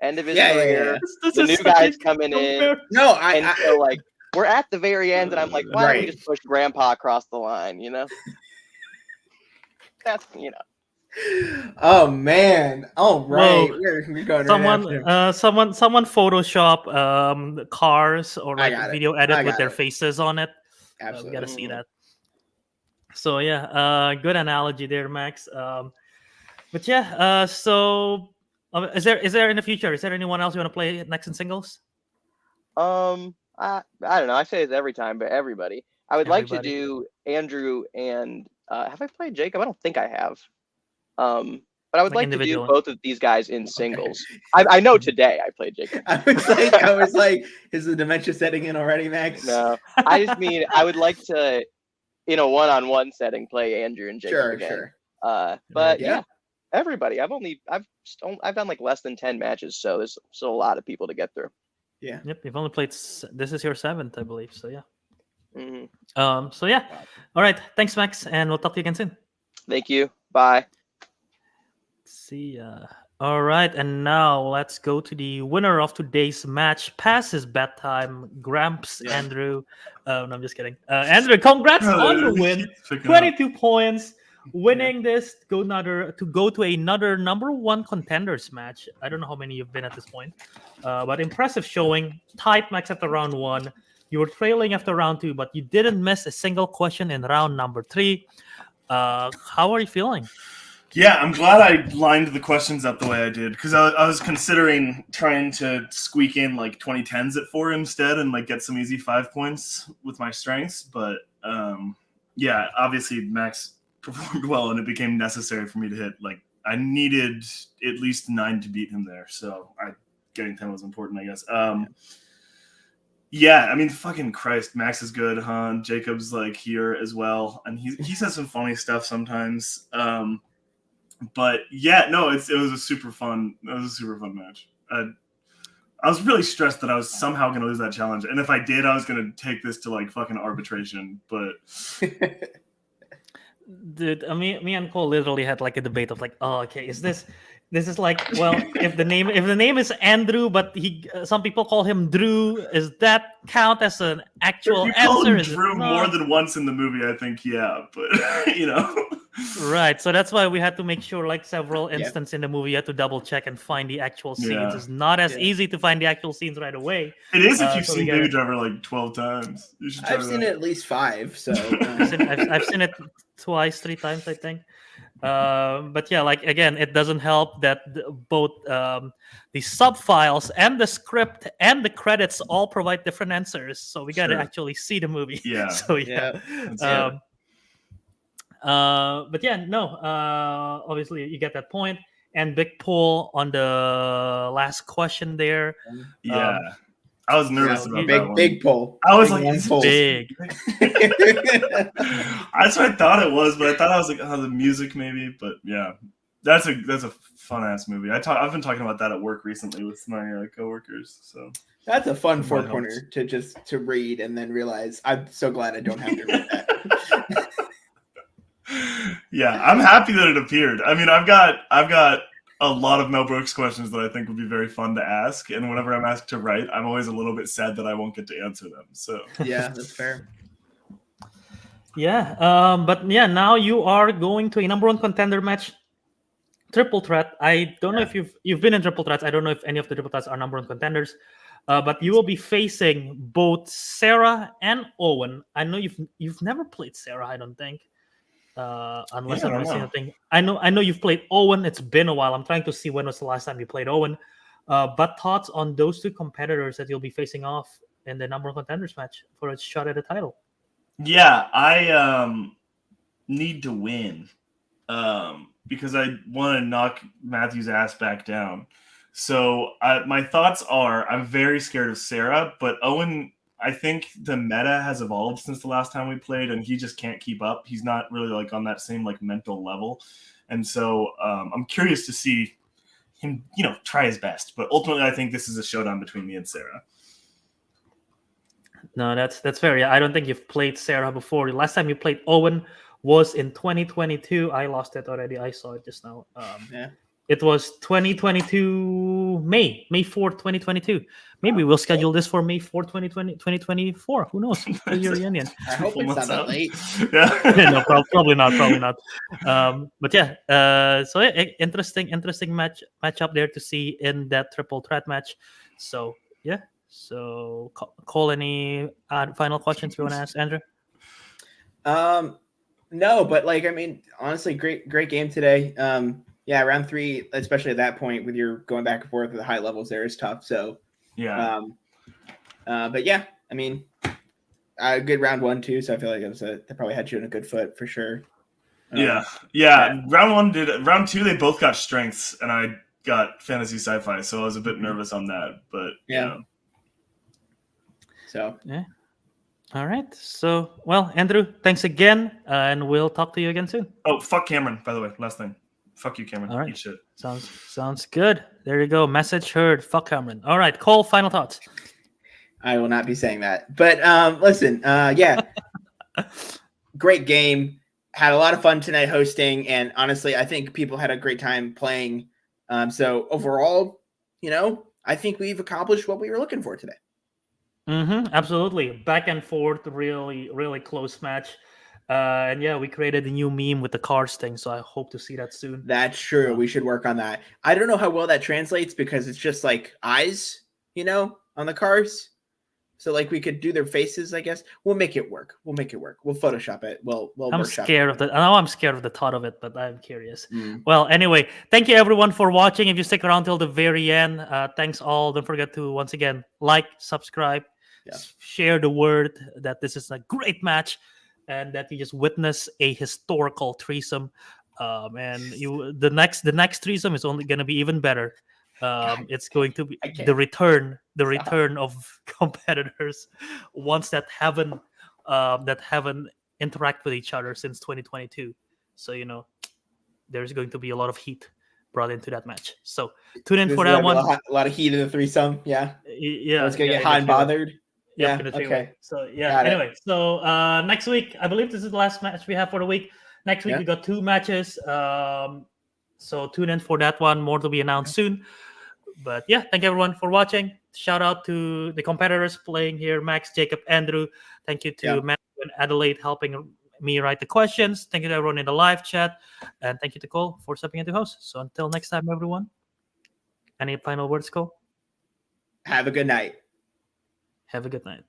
end of his Yeah, yeah, career. yeah. This The is new such guys a coming in, unfair- No, and so like we're at the very end, and I'm like, why don't we Right. just push Grandpa across the line? That's Oh man! All right, Whoa. we're going right Someone, after. someone Photoshop cars or I like got it. video I edit with got their it. faces on it. We Absolutely. gotta see Mhm. that. So yeah, good analogy there, Max. But yeah, so is there in the future? Is there anyone else you want to play next in singles? I don't know. I say this every time, but everybody. I would like to Everybody. do Andrew and have I played Jacob? I don't think I have. But I would Like like to do individually. both of these guys in singles. I know today I played Jacob. I was like, is the dementia setting in already, Max? No, I just mean I would like to, in a one-on-one setting, play Andrew and Jacob Sure, again. sure. But Yeah. yeah, everybody. I've done like less than 10 matches, so there's still a lot of people to get through. Yeah. Yep, you've only played. This is your 7th, I believe. So yeah. Mhm. So yeah. All right. Thanks, Max, and we'll talk to you again soon. Thank you. Bye. See ya. All right, and now let's go to the winner of today's match. Past his bedtime, Gramps Yeah. Andrew. No, I'm just kidding. Andrew, congrats on the win. 22 points, winning this to go to another number 1 contenders match. I don't know how many you've been at this point, but impressive showing. Tight max after round 1. You were trailing after round 2, but you didn't miss a single question in round number 3. How are you feeling? Yeah, I'm glad I lined the questions up the way I did, because I was considering trying to squeak in like 2010s at 4 instead and like get some easy 5 points with my strengths. But yeah, obviously Max performed well, and it became necessary for me to hit. Like I needed at least 9 to beat him there, so getting 10 was important, I guess. Yeah, I mean, fucking Christ, Max is good, huh? Jacob's like here as well, and he says some funny stuff sometimes. But yeah, no, it was a super fun. It was a super fun match. I was really stressed that I was somehow going to lose that challenge, and if I did, I was going to take this to like fucking arbitration. But dude, me and Cole literally had like a debate of like, oh, okay, is this is like, well, if the name is Andrew, but some people call him Drew, is that count as an actual if you call him answer? Drew more than once in the movie, I think yeah, but you know. Right, so that's why we had to make sure, like several instances in the movie, you had to double check and find the actual scenes. Yeah. It's not as easy to find the actual scenes right away. It is if you've so seen Baby Driver like 12 times. You should try I've seen it at least 5. So I've seen it twice, 3 times, I think. But yeah, like again, it doesn't help that both the sub files and the script and the credits all provide different answers. So we got to actually see the movie. Yeah. So yeah. But yeah, no. Obviously, you get that point. And big pull on the last question there. Yeah. I was nervous about that one. Big pull. I was big like, one pull. Big. That's what I thought it was, but I was like, oh, the music maybe. But yeah, that's a fun ass movie. I've been talking about that at work recently with my coworkers. So that's a fun 4-pointer to read and then realize I'm so glad I don't have to read that. Yeah, I'm happy that it appeared. I mean, I've got a lot of Mel Brooks questions that I think would be very fun to ask, and whenever I'm asked to write, I'm always a little bit sad that I won't get to answer them. So yeah, that's fair. Yeah, but yeah, now you are going to a number 1 contender match, triple threat. I don't know if you've been in triple threats. I don't know if any of the triple threats are number 1 contenders, but you will be facing both Sarah and Owen. I know you've never played Sarah, I don't think. Unless I'm missing anything. I know you've played Owen. It's been a while. I'm trying to see when was the last time you played Owen. But thoughts on those 2 competitors that you'll be facing off in the number 1 contenders match for a shot at the title? Yeah, I need to win because I want to knock Matthew's ass back down. So my thoughts are I'm very scared of Sarah, but Owen, I think the meta has evolved since the last time we played, and he just can't keep up. He's not really like on that same like mental level, and so I'm curious to see him, try his best. But ultimately, I think this is a showdown between me and Sarah. No, that's fair. Yeah, I don't think you've played Sarah before. The last time you played Owen was in 2022. I lost it already. I saw it just now. Yeah. It was 2022 May 4th, 2022. Maybe we'll schedule this for May 4th, 2024. Who knows? 2-year reunion. I hope Full it's not months that out. late. Yeah. No, probably not. But yeah, so interesting matchup there to see in that triple threat match. So yeah, so Cole, any final questions you want to ask Andrew? No, but like I mean, honestly, great game today. Yeah, round 3, especially at that point with your going back and forth with the high levels there is tough. So Yeah. but yeah, I mean, a good round 1 too. So I feel like they probably had you in a good foot for sure. Yeah. yeah. Round 2, they both got strengths, and I got fantasy sci-fi, so I was a bit nervous on that. But Yeah. So yeah. All right. So well, Andrew, thanks again, and we'll talk to you again soon. Oh, fuck Cameron, by the way. Last thing. Fuck you, Cameron. All right. Eat shit. Sounds good. There you go. Message heard. Fuck Cameron. All right, Cole, final thoughts. I will not be saying that. But listen, yeah. Great game. Had a lot of fun tonight hosting, and honestly, I think people had a great time playing. So overall, I think we've accomplished what we were looking for today. Absolutely. Back and forth, really, really close match. And yeah, we created a new meme with the cars thing, so I hope to see that soon. That's true. We should work on that. I don't know how well that translates because it's just like eyes, on the cars. So like we could do their faces, I guess. We'll make it work. We'll Photoshop it. We'll I'm workshop scared it. of that. I know I'm scared of the thought of it, but I'm curious. Well, anyway, thank you everyone for watching. If you stick around till the very end, thanks all. Don't forget to once again like, subscribe, share the word that this is a great match, and that you just witness a historical threesome. And the next threesome is only going to be even better. It's going to be the return of competitors ones that haven't interact with each other since 2022. So there's going to be a lot of heat brought into that match. So tune in for that one. A lot of heat in the threesome. Yeah. It's gonna get hot and bothered. Yeah. Okay. So yeah. Anyway, so next week, I believe this is the last match we have for the week. Next week we got 2 matches. So tune in for that one. More to be announced soon. But yeah, thank you everyone for watching. Shout out to the competitors playing here, Max, Jacob, Andrew. Thank you to Matt and Adelaide helping me write the questions. Thank you to everyone in the live chat. And thank you to Cole for stepping in to host. So until next time, everyone. Any final words, Cole? Have a good night. Have a good night.